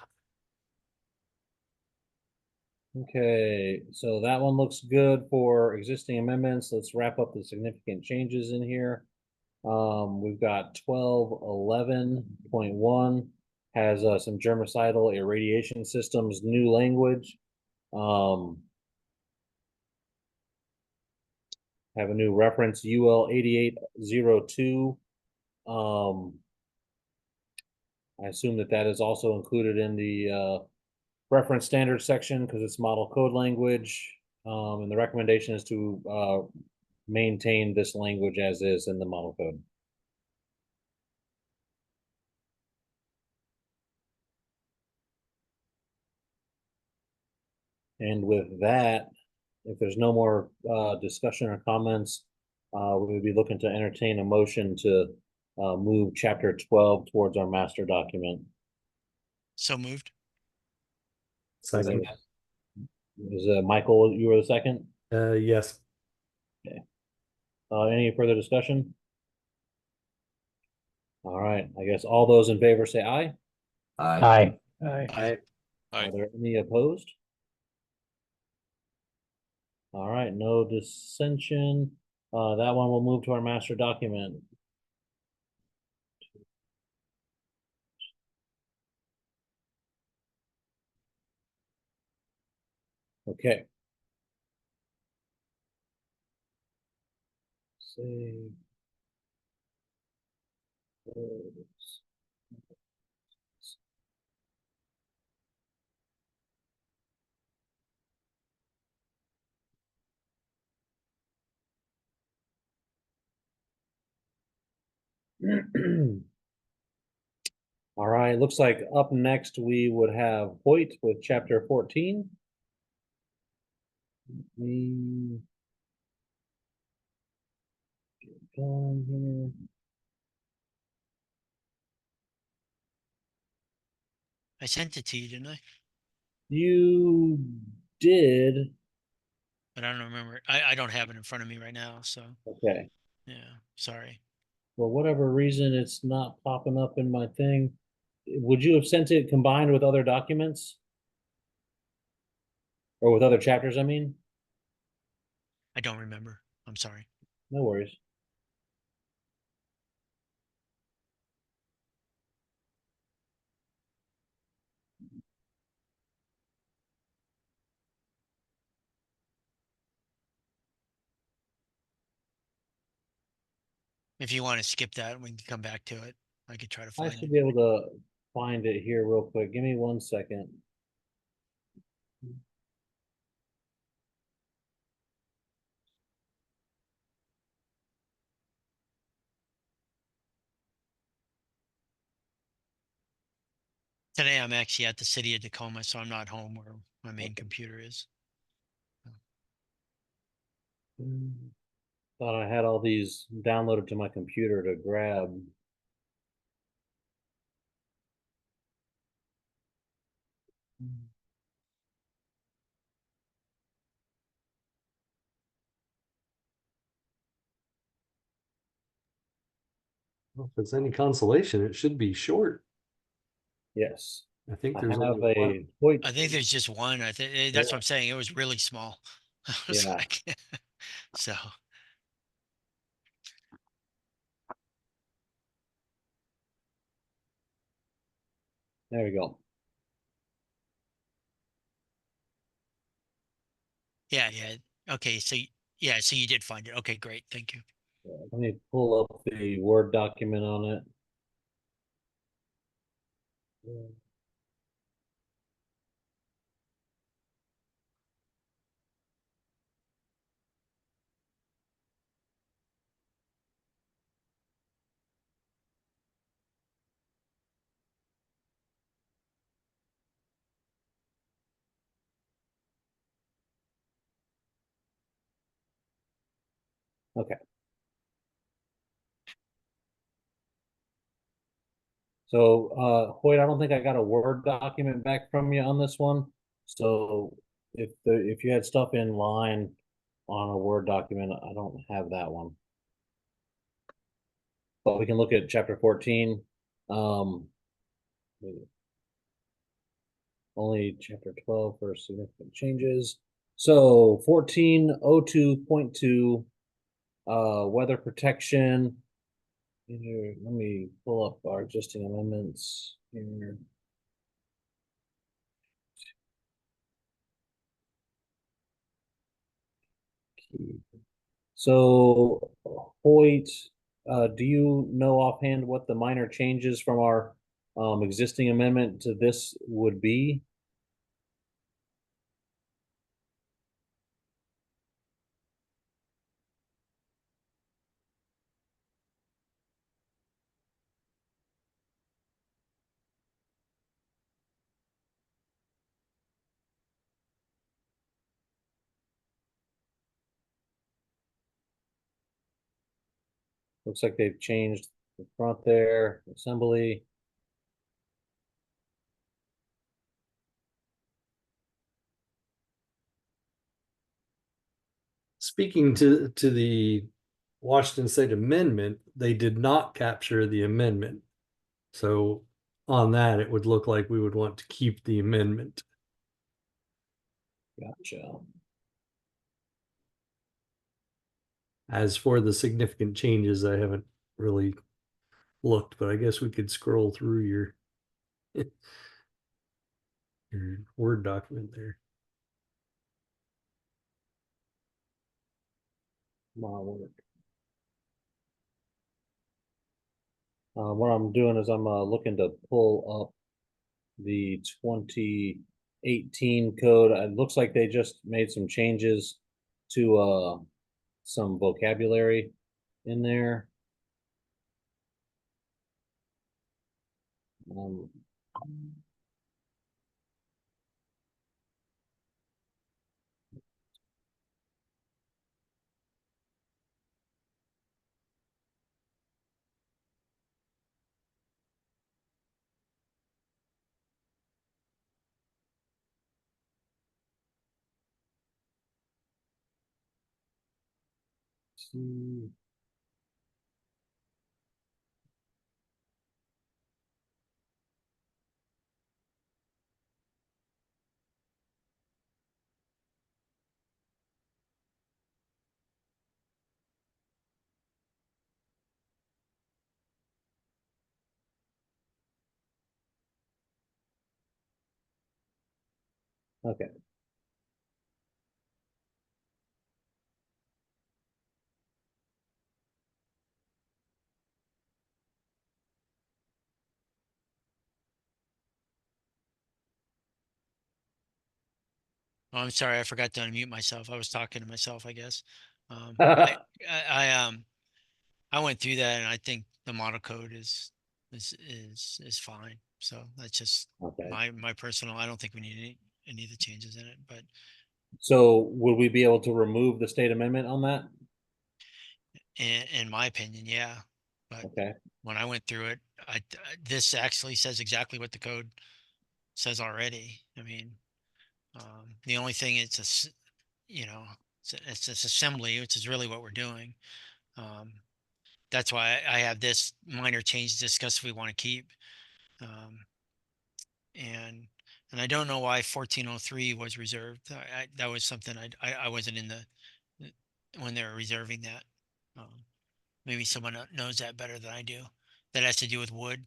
S2: Okay, so that one looks good for existing amendments. Let's wrap up the significant changes in here. We've got 1211.1 has some germicidal irradiation systems, new language. Have a new reference, UL 8802. I assume that is also included in the reference standards section because it's model code language. And the recommendation is to maintain this language as is in the model code. And with that, if there's no more discussion or comments, we would be looking to entertain a motion to move chapter 12 towards our master document.
S5: So moved.
S7: Second.
S2: Is Michael, you were the second?
S7: Yes.
S2: Any further discussion? All right, I guess all those in favor say aye.
S6: Aye.
S3: Aye.
S2: Are there any opposed? All right, no dissension. That one will move to our master document. Okay. Save. All right, looks like up next we would have Hoyt with chapter 14. We get going here.
S5: I sent it to you, didn't I?
S2: You did.
S5: But I don't remember. I don't have it in front of me right now. So
S2: Okay.
S5: yeah, sorry.
S2: For whatever reason, it's not popping up in my thing. Would you have sent it combined with other documents? Or with other chapters, I mean?
S5: I don't remember. I'm sorry.
S2: No worries.
S5: If you want to skip that, we can come back to it. I could try to
S2: I
S5: find
S2: should
S5: it.
S2: be able to find it here real quick. Give me 1 second.
S5: Today I'm actually at the city of Tacoma, so I'm not home where my main computer is.
S2: Thought I had all these downloaded to my computer to grab.
S7: Well, if it's any consolation, it should be short.
S2: Yes.
S7: I think
S2: I
S7: there's
S2: have
S7: only one.
S2: a Hoyt.
S5: I think there's just one. I think that's what I'm saying. It was really small. I was
S2: Yeah.
S5: like, so
S2: There we go.
S5: yeah. Okay. So yeah, so you did find it. Okay, great. Thank you.
S2: Let me pull up the Word document on it. Okay. So, Hoyt, I don't think I got a Word document back from you on this one. So if you had stuff in line on a Word document, I don't have that one. But we can look at chapter 14. Only chapter 12 for significant changes. So 1402.2, weather protection. Here, let me pull up our existing amendments here. So Hoyt, do you know offhand what the minor changes from our existing amendment to this would be? Looks like they've changed the front there, assembly.
S7: Speaking to the Washington State Amendment, they did not capture the amendment. So on that, it would look like we would want to keep the amendment.
S2: Gotcha.
S7: As for the significant changes, I haven't really looked, but I guess we could scroll through your your Word document there.
S2: My work. What I'm doing is I'm looking to pull up the 2018 code. It looks like they just made some changes to some vocabulary in there. Um, see. Okay.
S5: Oh, I'm sorry, I forgot to unmute myself. I was talking to myself, I guess.
S2: Okay.
S5: I went through that and I think the model code is fine. So that's just my personal, I don't think we need any of the changes in it, but
S2: So would we be able to remove the state amendment on that?
S5: in my opinion, yeah. But
S2: Okay.
S5: when I went through it, this actually says exactly what the code says already. I mean, the only thing it's assembly, which is really what we're doing. That's why I have this minor change to discuss if we want to keep. And I don't know why 1403 was reserved. That was something I wasn't in when they were reserving that. Maybe someone knows that better than I do. That has to do with wood.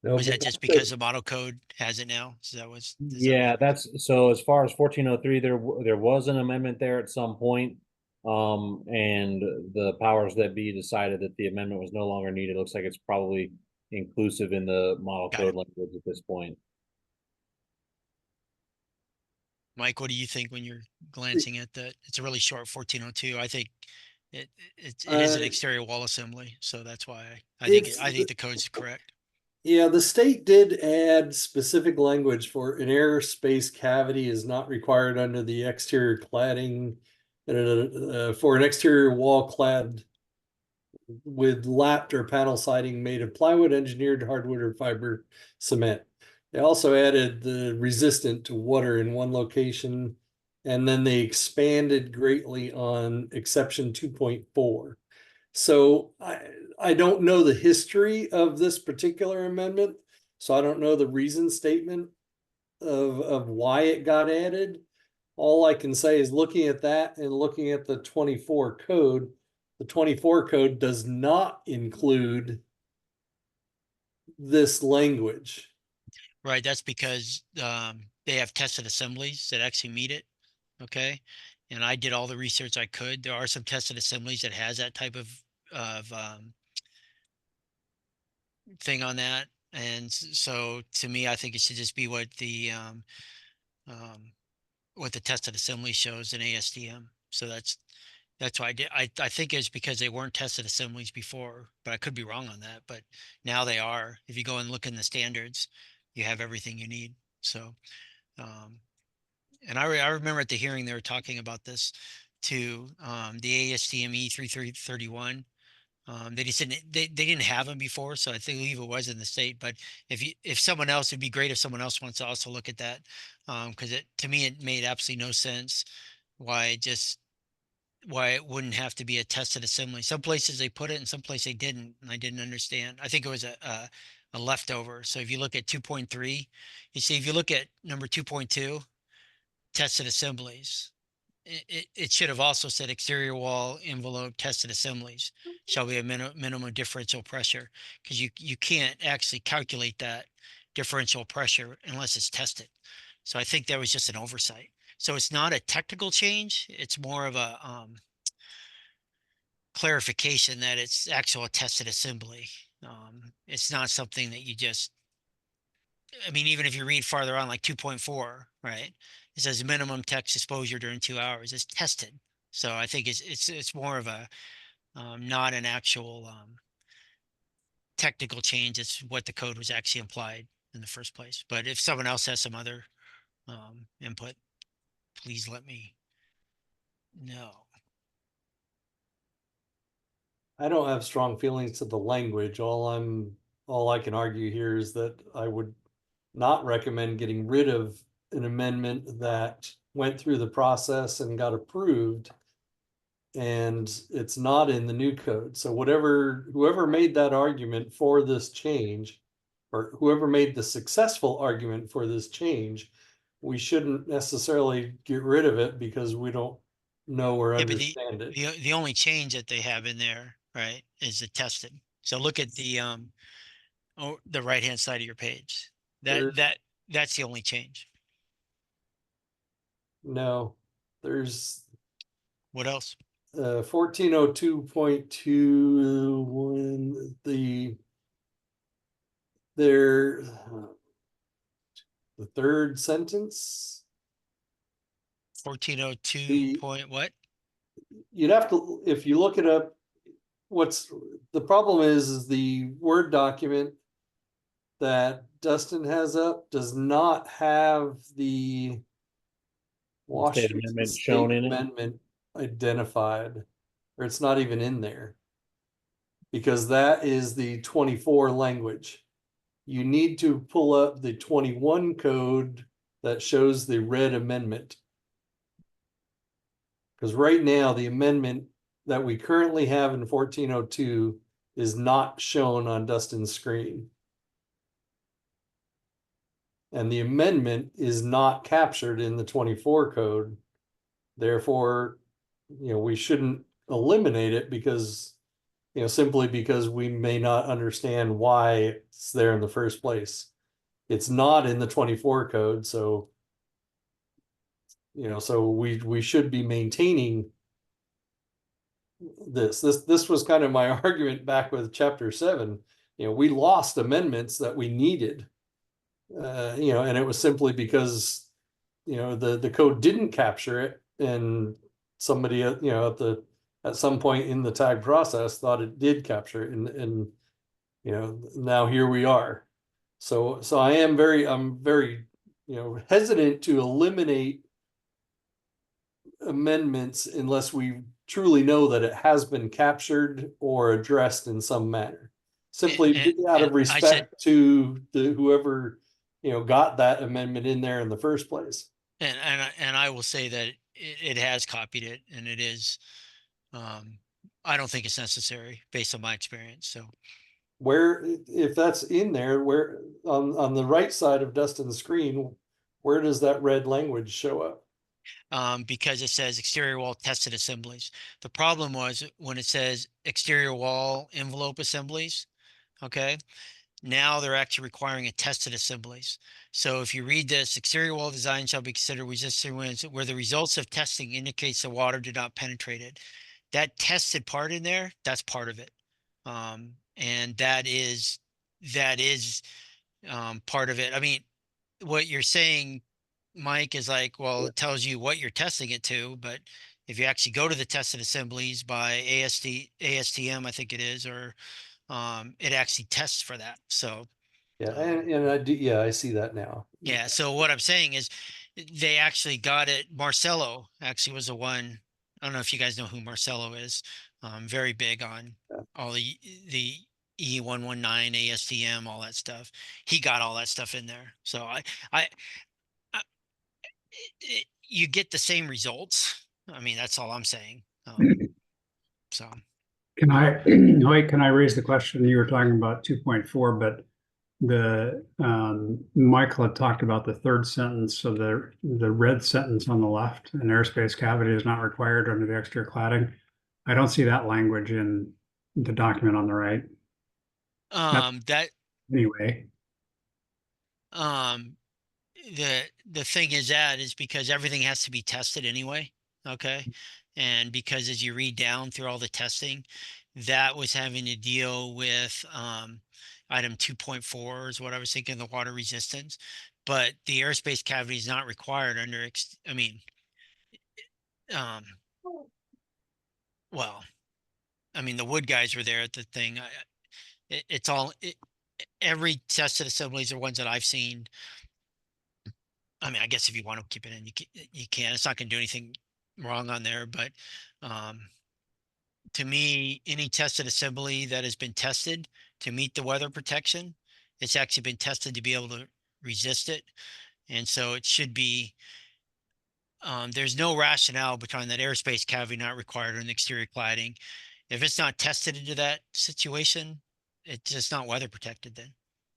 S7: No,
S5: Was
S7: but
S5: that just
S7: that's
S5: because the model code has it now? So that was
S2: Yeah, that's so as far as 1403, there was an amendment there at some point. And the powers that be decided that the amendment was no longer needed. Looks like it's probably inclusive in the model
S5: Got
S2: code
S5: it.
S2: language at this point.
S5: Mike, what do you think when you're glancing at that? It's a really short 1402. I think it is an exterior wall assembly, so that's why I think the code's correct.
S7: Yeah, the state did add specific language for an airspace cavity is not required under the exterior cladding for an exterior wall clad with lapped or panel siding made of plywood, engineered hardwood, or fiber cement. They also added the resistant to water in one location, and then they expanded greatly on exception 2.4. So I don't know the history of this particular amendment, so I don't know the reason statement of why it got added. All I can say is looking at that and looking at the 24 code, the 24 code does not include this language.
S5: Right, that's because they have tested assemblies that actually meet it. Okay, and I did all the research I could. There are some tested assemblies that has that type of thing on that, and so to me, I think it should just be what the tested assembly shows in ASTM. So that's why I did. I think it's because they weren't tested assemblies before, but I could be wrong on that. But now they are. If you go and look in the standards, you have everything you need. So, and I remember at the hearing they were talking about this too. The ASTM E3331. They just they didn't have them before, so I believe it was in the state. But if someone else, it'd be great if someone else wants to also look at that, because to me it made absolutely no sense why it wouldn't have to be a tested assembly. Some places they put it, and some places they didn't, and I didn't understand. I think it was a leftover. So if you look at 2.3, you see if you look at number 2.2, tested assemblies. It should have also said exterior wall envelope tested assemblies shall be a minimum differential pressure, because you can't actually calculate that differential pressure unless it's tested. So I think that was just an oversight. So it's not a technical change. It's more of a clarification that it's actual tested assembly. It's not something that you just, I mean, even if you read farther on, like 2.4, right? It says minimum text exposure during 2 hours. It's tested. So I think it's more of a not an actual technical change. It's what the code was actually implied in the first place. But if someone else has some other input, please let me know.
S7: I don't have strong feelings to the language. All I can argue here is that I would not recommend getting rid of an amendment that went through the process and got approved. And it's not in the new code. So whoever made that argument for this change, or whoever made the successful argument for this change, we shouldn't necessarily get rid of it because we don't know or
S5: Yeah, but
S7: understand it.
S5: the only change that they have in there, right, is the tested. So look at the right hand side of your page. That's the only change.
S7: No, there's
S5: What else?
S7: 1402.2 the third sentence.
S5: 1402 point what?
S7: You'd have to, if you look it up, what's the problem is the Word document that Dustin has up does not have the Washington
S2: amendment
S7: State
S2: shown in it.
S7: amendment identified, or it's not even in there. Because that is the 24 language. You need to pull up the 21 code that shows the red amendment. Because right now, the amendment that we currently have in 1402 is not shown on Dustin's screen. And the amendment is not captured in the 24 code. Therefore, we shouldn't eliminate it because, simply because we may not understand why it's there in the first place. It's not in the 24 code, so so we should be maintaining this was kind of my argument back with chapter 7. We lost amendments that we needed. And it was simply because the code didn't capture it, and somebody at some point in the tag process thought it did capture it, and now here we are. So I'm very hesitant to eliminate amendments unless we truly know that it has been captured or addressed in some manner, simply out of respect to whoever got that amendment in there in the first place.
S5: And I will say that it has copied it, and it is. I don't think it's necessary based on my experience. So,
S7: if that's in there, where on the right side of Dustin's screen, where does that red language show up?
S5: Because it says exterior wall tested assemblies. The problem was when it says exterior wall envelope assemblies. Okay. Now they're actually requiring a tested assemblies. So if you read this, exterior wall design shall be considered resistant winds where the results of testing indicates the water did not penetrate it. That tested part in there, that's part of it. And that is part of it. I mean, what you're saying, Mike, is like, well, it tells you what you're testing it to, but if you actually go to the tested assemblies by ASTM, I think it is, or it actually tests for that. So
S7: yeah, and I do, yeah, I see that now.
S5: Yeah, so what I'm saying is they actually got it. Marcelo actually was the one. I don't know if you guys know who Marcelo is. Very big on all the E119 ASTM, all that stuff. He got all that stuff in there. So I you get the same results. I mean, that's all I'm saying. So
S9: Can I, wait, can I raise the question? You were talking about 2.4, but Michael had talked about the third sentence, so the red sentence on the left, an airspace cavity is not required under the exterior cladding. I don't see that language in the document on the right. Anyway.
S5: The thing is because everything has to be tested anyway. Okay. And because as you read down through all the testing, that was having to deal with item 2.4 is what I was thinking, the water resistance. But the airspace cavity is not required under, well, I mean, the wood guys were there at the thing. Every tested assemblies are ones that I've seen. I mean, I guess if you want to keep it in, you can. It's not going to do anything wrong on there. But to me, any tested assembly that has been tested to meet the weather protection, it's actually been tested to be able to resist it. And so it should be, there's no rationale behind that airspace cavity not required in the exterior cladding. If it's not tested into that situation, it's just not weather protected then.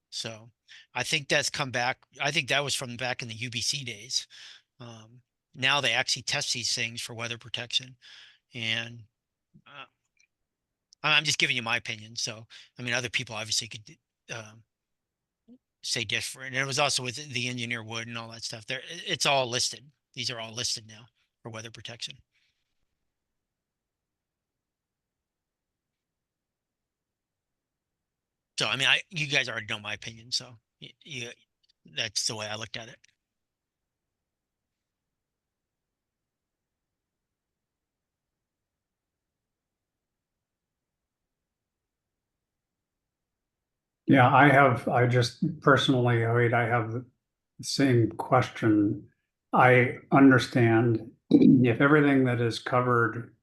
S5: So I think that's come back. I think that was from back in the UBC days. Now they actually test these things for weather protection, and I'm just giving you my opinion. So, I mean, other people obviously could say different. And it was also with the engineer wood and all that stuff there. It's all listed. These are all listed now for weather protection. So, I mean, you guys already know my opinion. So that's the way I looked at it.
S9: Yeah, I just personally, I have the same question. I understand if everything that is covered,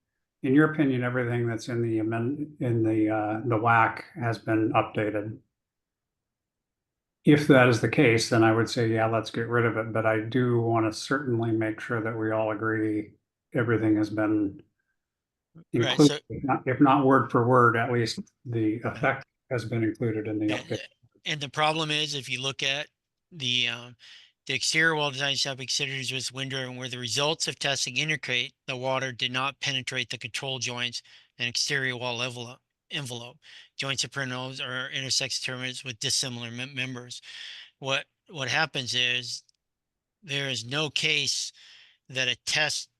S9: in your opinion, everything that's in the WAC has been updated. If that is the case, then I would say, yeah, let's get rid of it. But I do want to certainly make sure that we all agree everything has been included,
S5: right,
S9: if not word for word, at least the effect has been included in the update.
S5: And the problem is, if you look at the exterior wall design shall be considered as with window and where the results of testing indicate the water did not penetrate the control joints and exterior wall envelope, joints of pernals or intersects terminals with dissimilar members. What happens is there is no case that a test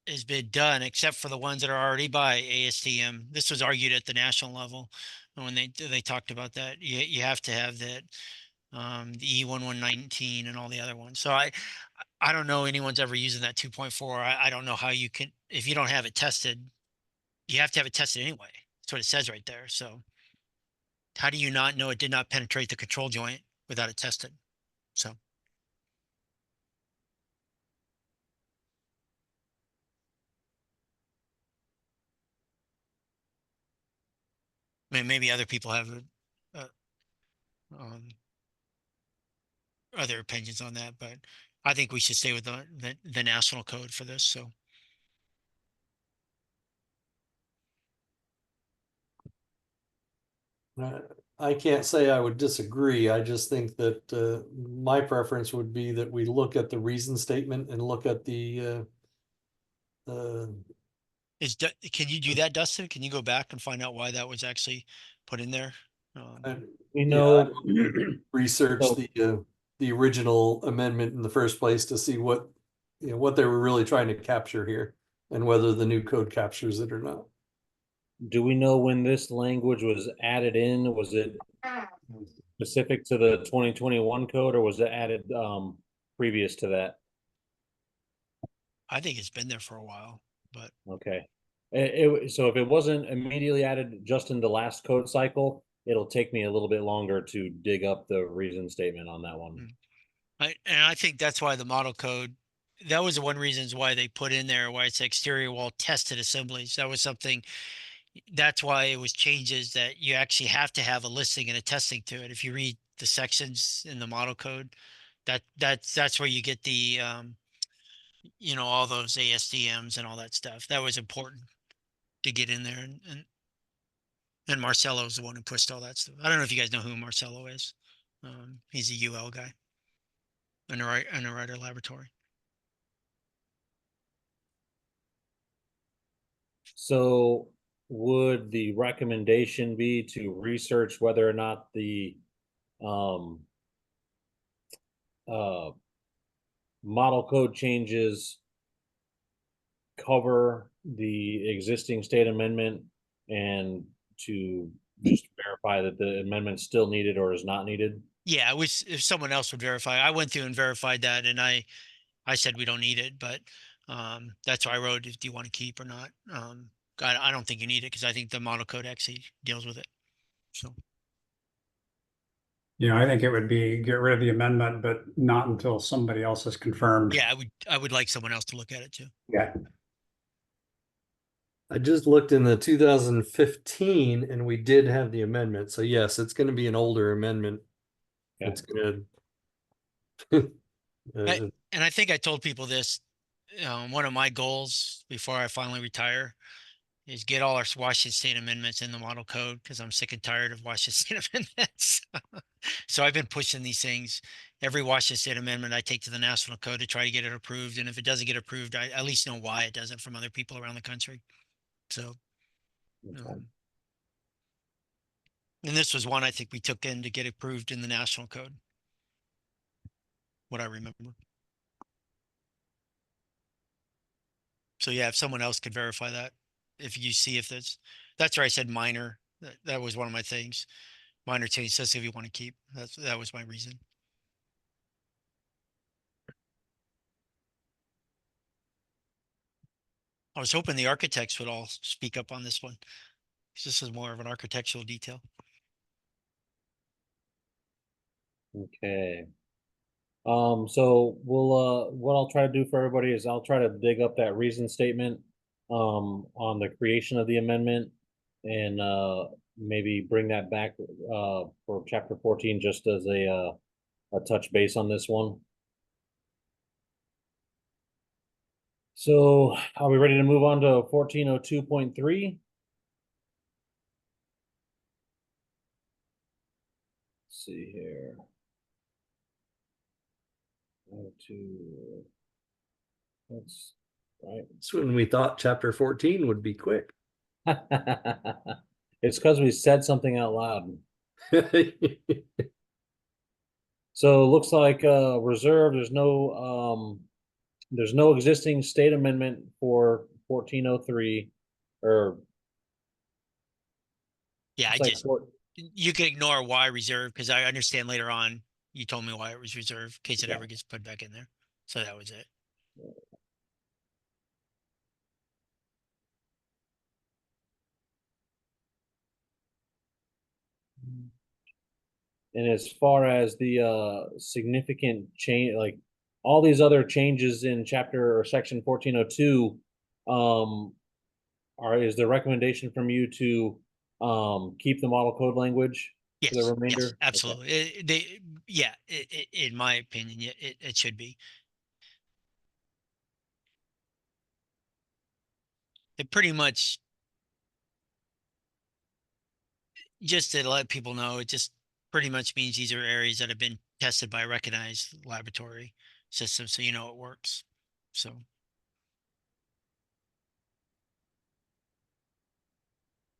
S5: has been done, except for the ones that are already by ASTM. This was argued at the national level when they talked about that. You have to have that, the E1119 and all the other ones. So I don't know anyone's ever using that 2.4. I don't know how you can, if you don't have it tested, you have to have it tested anyway. That's what it says right there. So how do you not know it did not penetrate the control joint without it tested? So. Maybe other people have um, other opinions on that, but I think we should stay with the national code for this. So
S7: I can't say I would disagree. I just think that my preference would be that we look at the reason statement and look at the
S5: can you do that, Dustin? Can you go back and find out why that was actually put in there?
S2: You know,
S7: research
S2: So-
S7: the original amendment in the first place to see what what they were really trying to capture here and whether the new code captures it or not.
S2: do we know when this language was added in? Was it specific to the 2021 code, or was it added previous to that?
S5: I think it's been there for a while, but
S2: Okay. So if it wasn't immediately added just in the last code cycle, it'll take me a little bit longer to dig up the reason statement on that one.
S5: I think that's why the model code, that was one reasons why they put in there why it's exterior wall tested assemblies. That was something, that's why it was changes that you actually have to have a listing and a testing to it. If you read the sections in the model code, that's where you get the all those ASDMs and all that stuff. That was important to get in there, and Marcello is the one who pushed all that stuff. I don't know if you guys know who Marcello is. He's a UL guy, in a writer laboratory.
S2: So would the recommendation be to research whether or not the model code changes cover the existing state amendment, and to just verify that the amendment's still needed or is not needed?
S5: Yeah, it was, if someone else would verify. I went through and verified that, and I said we don't need it, but that's why I wrote, do you want to keep or not? I don't think you need it because I think the model code actually deals with it. So
S9: Yeah, I think it would be get rid of the amendment, but not until somebody else has confirmed.
S5: yeah, I would like someone else to look at it too.
S9: Yeah.
S7: I just looked in the 2015 and we did have the amendment. So yes, it's going to be an older amendment.
S2: Yeah.
S7: It's good.
S5: And I think I told people this, one of my goals before I finally retire is get all our Washington State amendments in the model code, because I'm sick and tired of Washington State amendments. So I've been pushing these things. Every Washington State amendment I take to the national code to try to get it approved. And if it doesn't get approved, I at least know why it doesn't from other people around the country. So,
S2: Okay.
S5: and this was one I think we took in to get approved in the national code. What I remember. So yeah, if someone else could verify that, if you see if that's where I said minor, that was one of my things. Minor change says if you want to keep, that was my reason. I was hoping the architects would all speak up on this one. This is more of an architectural detail.
S2: Okay. So we'll what I'll try to do for everybody is I'll try to dig up that reason statement on the creation of the amendment, and maybe bring that back for chapter 14 just as a touch base on this one. So are we ready to move on to 1402.3? See here. That's right.
S7: That's when we thought chapter 14 would be quick.
S2: It's because we said something out loud. So it looks like reserve, there's no there's no existing state amendment for 1403 or
S5: Yeah, I
S2: it's like
S5: just, you can ignore why reserved, because I understand later on, you told me why it was reserved, in case it
S2: Yeah.
S5: ever gets put back in there. So that was it.
S2: And as far as the significant change, like all these other changes in chapter or section 1402, is the recommendation from you to keep the model code language for the
S5: Yes,
S2: remainder?
S5: yes,
S2: Okay.
S5: absolutely. In my opinion, it should be. It pretty much, just to let people know, it just pretty much means these are areas that have been tested by a recognized laboratory system, so you know it works. So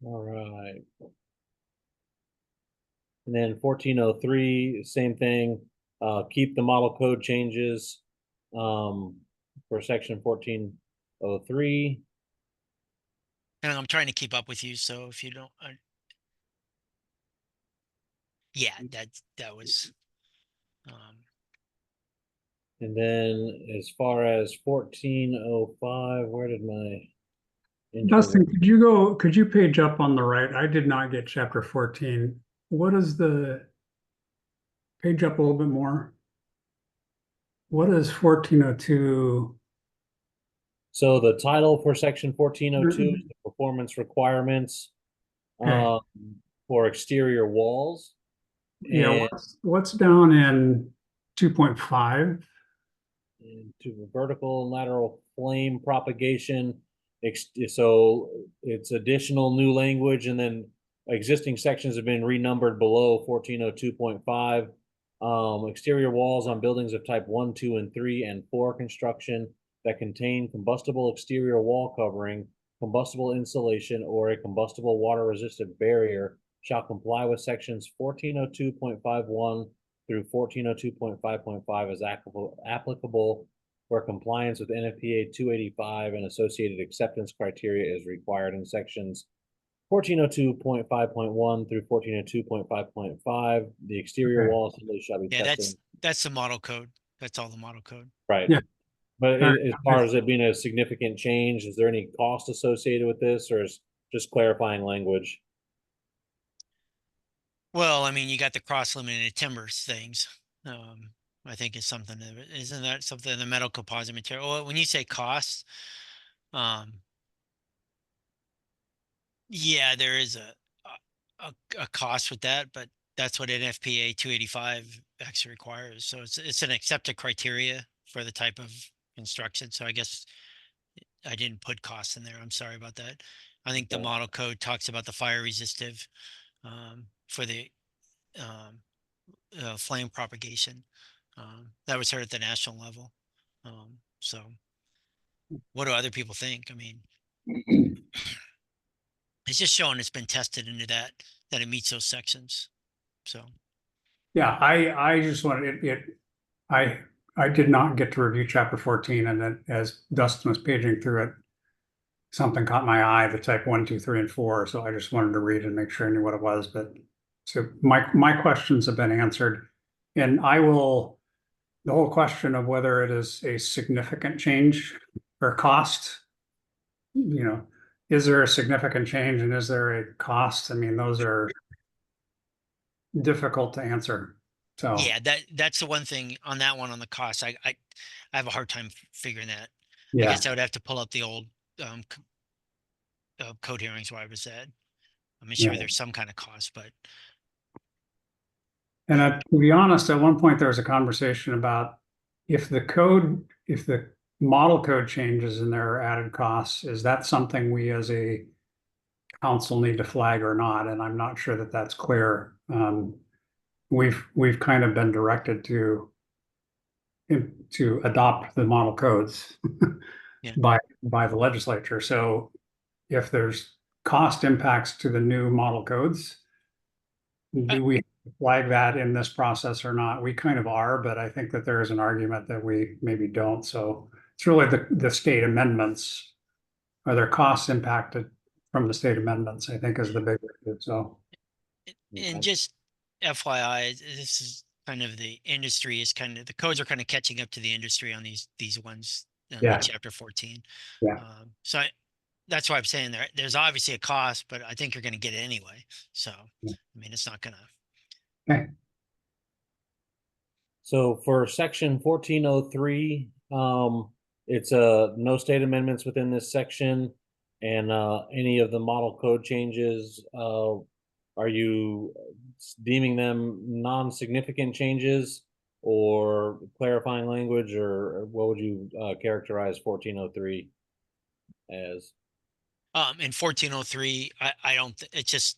S2: All right. And then 1403, same thing. Keep the model code changes for section 1403.
S5: and I'm trying to keep up with you, so if you don't, yeah, that was
S2: And then as far as 1405, where did my
S9: Dustin, could you page up on the right? I did not get chapter 14. What is the page up a little bit more? What is 1402?
S2: So the title for section 1402 is the performance requirements
S9: Okay.
S2: for exterior walls.
S9: Yeah,
S2: And
S9: what's down in 2.5?
S2: to vertical and lateral flame propagation. So it's additional new language, and then existing sections have been renumbered below 1402.5. Exterior walls on buildings of type 1, 2, and 3 and 4 construction that contain combustible exterior wall covering, combustible insulation, or a combustible water resistant barrier shall comply with sections 1402.51 through 1402.5.5 as applicable where compliance with NFPA 285 and associated acceptance criteria is required in sections 1402.5.1 through 1402.5.5. The exterior
S9: Okay.
S2: wall assembly shall be
S5: yeah,
S2: tested.
S5: that's the model code. That's all the model code.
S2: Right.
S9: Yeah.
S2: But
S9: All right.
S2: as far as it being a significant change, is there any cost associated with this, or is just clarifying language?
S5: Well, I mean, you got the cross-limited timbers things. I think it's something isn't that something in the metal composite material? Well, when you say cost, yeah, there is a cost with that, but that's what NFPA 285 actually requires. So it's an accepted criteria for the type of construction. So I guess I didn't put costs in there. I'm sorry about that. I think the model code talks about the fire resistive for the flame propagation. That was heard at the national level. So what do other people think? I mean, it's just showing it's been tested into that it meets those sections. So
S9: Yeah, I just wanted I did not get to review chapter 14, and then as Dustin was paging through it, something caught my eye, the type 1, 2, 3, and 4. So I just wanted to read and make sure I knew what it was. But so my questions have been answered. And the whole question of whether it is a significant change or cost, is there a significant change and is there a cost? I mean, those are difficult to answer. So
S5: yeah, that's the one thing on that one on the cost. I have a hard time figuring that. I
S9: yeah.
S5: guess I would have to pull up the old code hearings where I was at. I'm sure
S9: Yeah.
S5: there's some kind of cost, but
S9: And to be honest, at one point there was a conversation about if the model code changes and there are added costs, is that something we as a council need to flag or not? And I'm not sure that that's clear. We've kind of been directed to adopt the model codes
S5: Yeah.
S9: by the legislature. So if there's cost impacts to the new model codes, do we flag that in this process or not? We kind of are, but I think that there is an argument that we maybe don't. So it's really the state amendments. Are there costs impacted from the state amendments, I think is the big issue, so.
S5: And
S2: Okay.
S5: just FYI, this is kind of the industry is kind of, the codes are kind of catching up to the industry on these ones,
S9: Yeah.
S5: chapter 14.
S9: Yeah.
S5: So that's why I'm saying there's obviously a cost, but I think you're going to get it anyway. So,
S9: Yeah.
S5: I mean, it's not gonna.
S9: Okay.
S2: So for section 1403, it's no state amendments within this section, and any of the model code changes, are you deeming them non-significant changes or clarifying language, or what would you characterize 1403 as?
S5: In 1403, I don't, it's just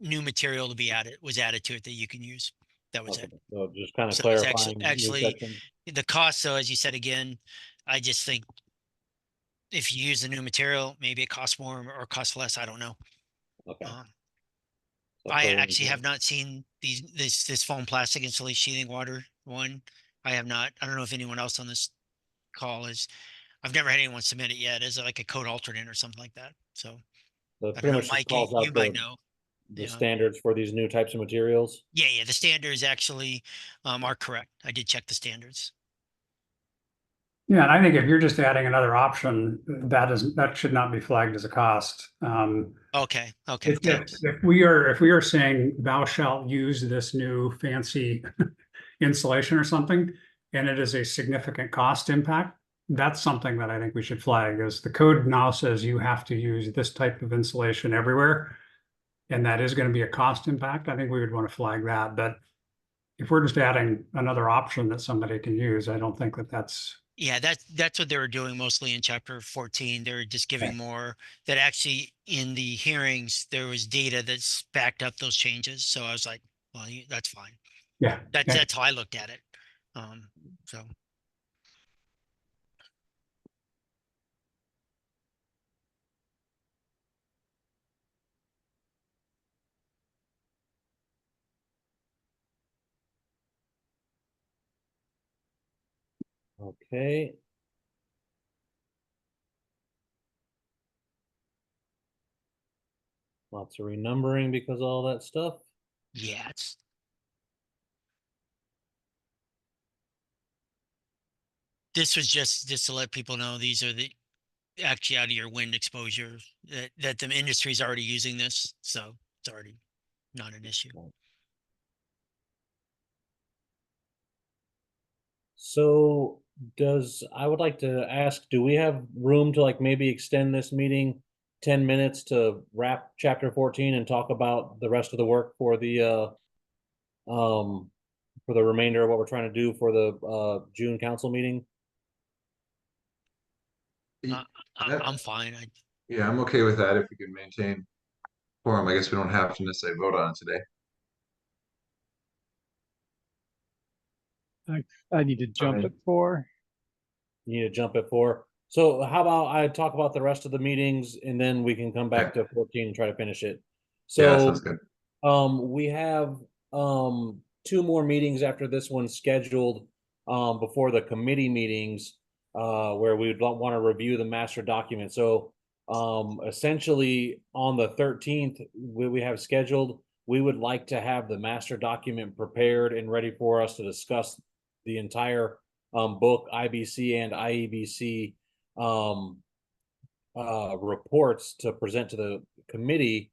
S5: new material to be added, was added to it that you can use. That was
S2: Okay,
S5: it.
S2: so just kind of
S5: So it's
S2: clarifying new
S5: actually
S2: section.
S5: the cost, though, as you said again, I just think if you use the new material, maybe it costs more or costs less. I don't know.
S2: Okay. So
S5: I
S2: further
S5: actually have
S2: into-
S5: not seen this foam plastic insulation sheathing water one. I have not. I don't know if anyone else on this call is. I've never had anyone submit it yet as like a code alternate or something like that. So
S2: So it
S5: I don't
S2: pretty
S5: know,
S2: much just
S5: Mike.
S2: calls
S5: You
S2: out
S5: might know.
S2: the
S5: Yeah.
S2: standards for these new types of materials.
S5: Yeah. The standards actually are correct. I did check the standards.
S9: Yeah, and I think if you're just adding another option, that should not be flagged as a cost.
S5: Okay. Okay. Thanks.
S9: If we are saying thou shalt use this new fancy insulation or something, and it is a significant cost impact, that's something that I think we should flag, as the code now says you have to use this type of insulation everywhere. And that is going to be a cost impact. I think we would want to flag that. But if we're just adding another option that somebody can use, I don't think that that's.
S5: Yeah, that's what they were doing mostly in chapter 14. They're just giving more that actually in the hearings, there was data that's backed up those changes. So I was like, well, that's fine.
S9: Yeah.
S5: That's how I looked at it. So.
S2: Okay. Lots of renumbering because of all that stuff.
S5: Yeah, this was just to let people know these are the actually out of your wind exposure that the industry is already using this, so it's already not an issue.
S2: So I would like to ask, do we have room to like maybe extend this meeting 10 minutes to wrap chapter 14 and talk about the rest of the work for the remainder of what we're trying to do for the June council meeting?
S5: I'm fine.
S1: Yeah, I'm okay with that if we can maintain quorum. I guess we don't have to necessarily vote on it today.
S3: I need to jump at 4.
S2: You need to jump at 4. So how about I talk about the rest of the meetings and then we can come back to 14 and try to finish it.
S1: Yeah,
S2: So
S1: sounds good.
S2: we have 2 more meetings after this one scheduled before the committee meetings where we would want to review the master document. So essentially on the 13th we have scheduled, we would like to have the master document prepared and ready for us to discuss the entire book, IBC and IEBC reports to present to the committee.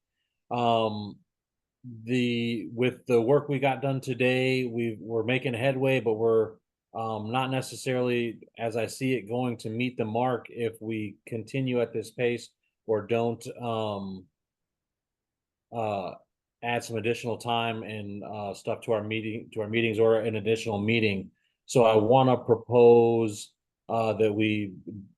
S2: With the work we got done today, we're making headway, but we're not necessarily, as I see it, going to meet the mark if we continue at this pace or don't add some additional time and stuff to our meetings or an additional meeting. So I want to propose that we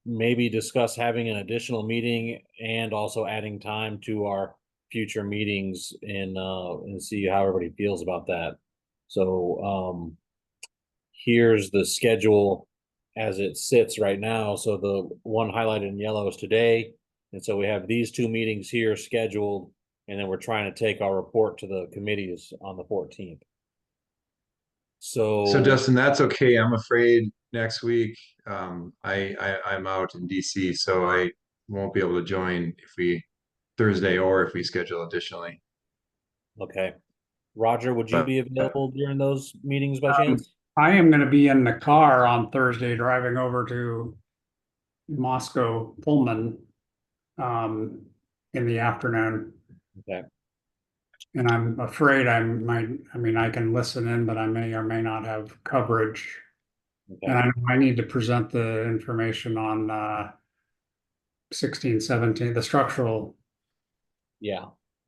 S2: maybe discuss having an additional meeting and also adding time to our future meetings and see how everybody feels about that. So here's the schedule as it sits right now. So the one highlighted in yellow is today. And so we have these 2 meetings here scheduled, and then we're trying to take our report to the committees on the 14th.
S1: So Justin, that's okay. I'm afraid next week, I'm out in DC, so I won't be able to join if we Thursday or if we schedule additionally.
S2: Okay. Roger, would you
S1: But
S2: be available during those meetings by
S9: Um,
S2: chance?
S9: I am gonna be in the car on Thursday driving over to Moscow Pullman in the afternoon.
S2: Okay.
S9: And I'm afraid I might, I mean, I can listen in, but I may or may not have coverage. And
S2: Okay.
S9: I know I need to present the information on 16, 17, the structural,
S2: Yeah.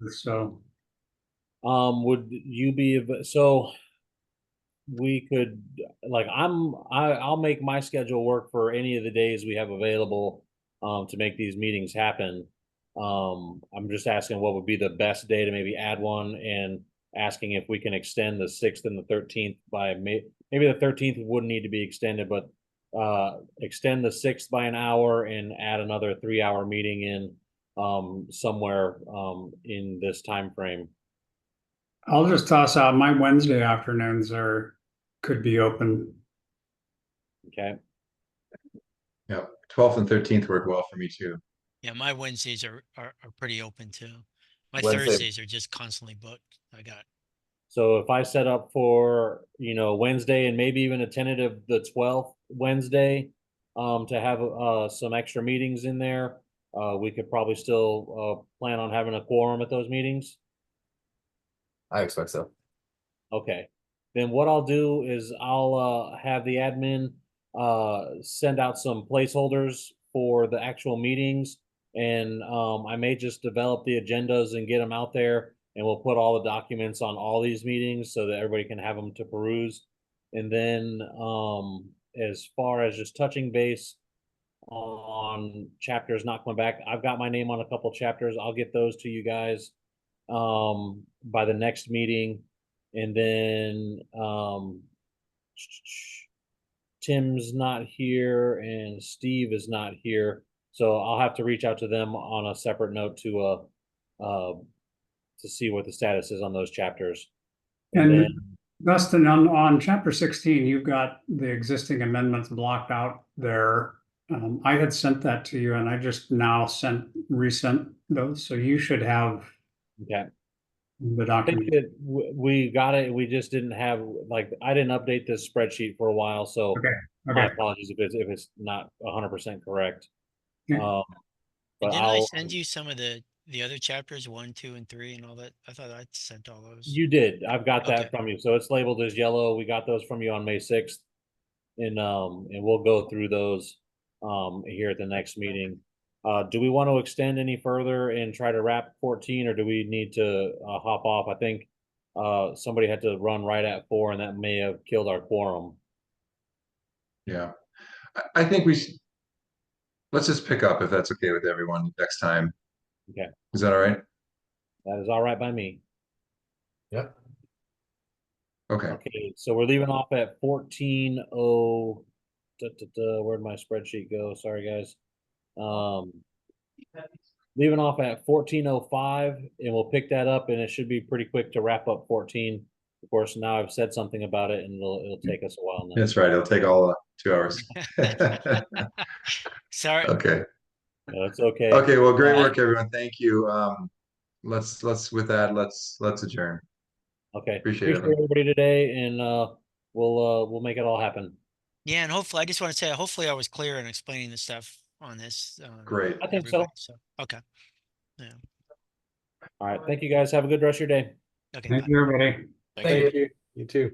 S9: so.
S2: Would you be, so we could, like, I'll make my schedule work for any of the days we have available, to make these meetings happen. I'm just asking what would be the best day to maybe add one, and asking if we can extend the 6th and the 13th by maybe the 13th wouldn't need to be extended, but extend the 6th by an hour and add another 3-hour meeting in somewhere in this time frame.
S9: I'll just toss out my Wednesday afternoons could be open.
S2: Okay.
S1: yeah, 12th and 13th work well for me too.
S5: Yeah, my Wednesdays are pretty open too. My
S6: Wednesday.
S5: Thursdays are just constantly booked. I got
S2: So if I set up for, Wednesday and maybe even a tentative the 12th Wednesday, to have some extra meetings in there, we could probably still plan on having a quorum at those meetings.
S6: I expect so.
S2: Okay. Then what I'll do is I'll have the admin send out some placeholders for the actual meetings, and I may just develop the agendas and get them out there, and we'll put all the documents on all these meetings so that everybody can have them to peruse. And then as far as just touching base on chapters not coming back, I've got my name on a couple chapters. I'll get those to you guys by the next meeting. And then Tim's not here and Steve is not here, so I'll have to reach out to them on a separate note to see what the status is on those chapters.
S9: And
S2: then,
S9: Dustin, on chapter 16, you've got the existing amendments blocked out there. I had sent that to you and I just now resent those, so you should have
S2: okay.
S9: the
S2: I think
S9: document.
S2: that we got it. We just didn't have, like, I didn't update this spreadsheet for a while, so
S9: Okay,
S2: my
S9: okay.
S2: apologies if it's not 100% correct.
S9: Okay.
S2: But
S5: And didn't I
S2: I'll
S5: send you some of the other chapters, 1, 2, and 3 and all that? I thought I sent all those.
S2: You did. I've got that
S5: Okay.
S2: from you. So it's labeled as yellow. We got those from you on May 6th. And we'll go through those here at the next meeting. Do we want to extend any further and try to wrap 14, or do we need to hop off? I think somebody had to run right at 4, and that may have killed our quorum.
S1: Yeah, I think let's just pick up if that's okay with everyone next time.
S2: Okay.
S1: Is that all right?
S2: That is all right by me.
S6: Yep.
S1: Okay.
S2: Okay, so we're leaving off at 14:0. Where'd my spreadsheet go? Sorry, guys. Leaving off at 14:05, and we'll pick that up, and it should be pretty quick to wrap up 14. Of course, now I've said something about it, and it'll take us a while now.
S1: That's right. It'll take all 2 hours.
S5: Sorry.
S1: Okay.
S2: No, it's okay.
S1: Okay. Well, great work, everyone. Thank you. Let's adjourn.
S2: Okay.
S1: Appreciate it.
S2: Everybody today, and we'll make it all happen.
S5: Yeah, and hopefully, I just want to say, hopefully, I was clear in explaining the stuff on this.
S1: Great.
S2: I think so.
S5: Okay. Yeah.
S2: All right. Thank you, guys. Have a good rest of your day.
S5: Okay.
S9: Thank
S5: bye.
S9: you, everybody.
S6: Thank you.
S7: You too.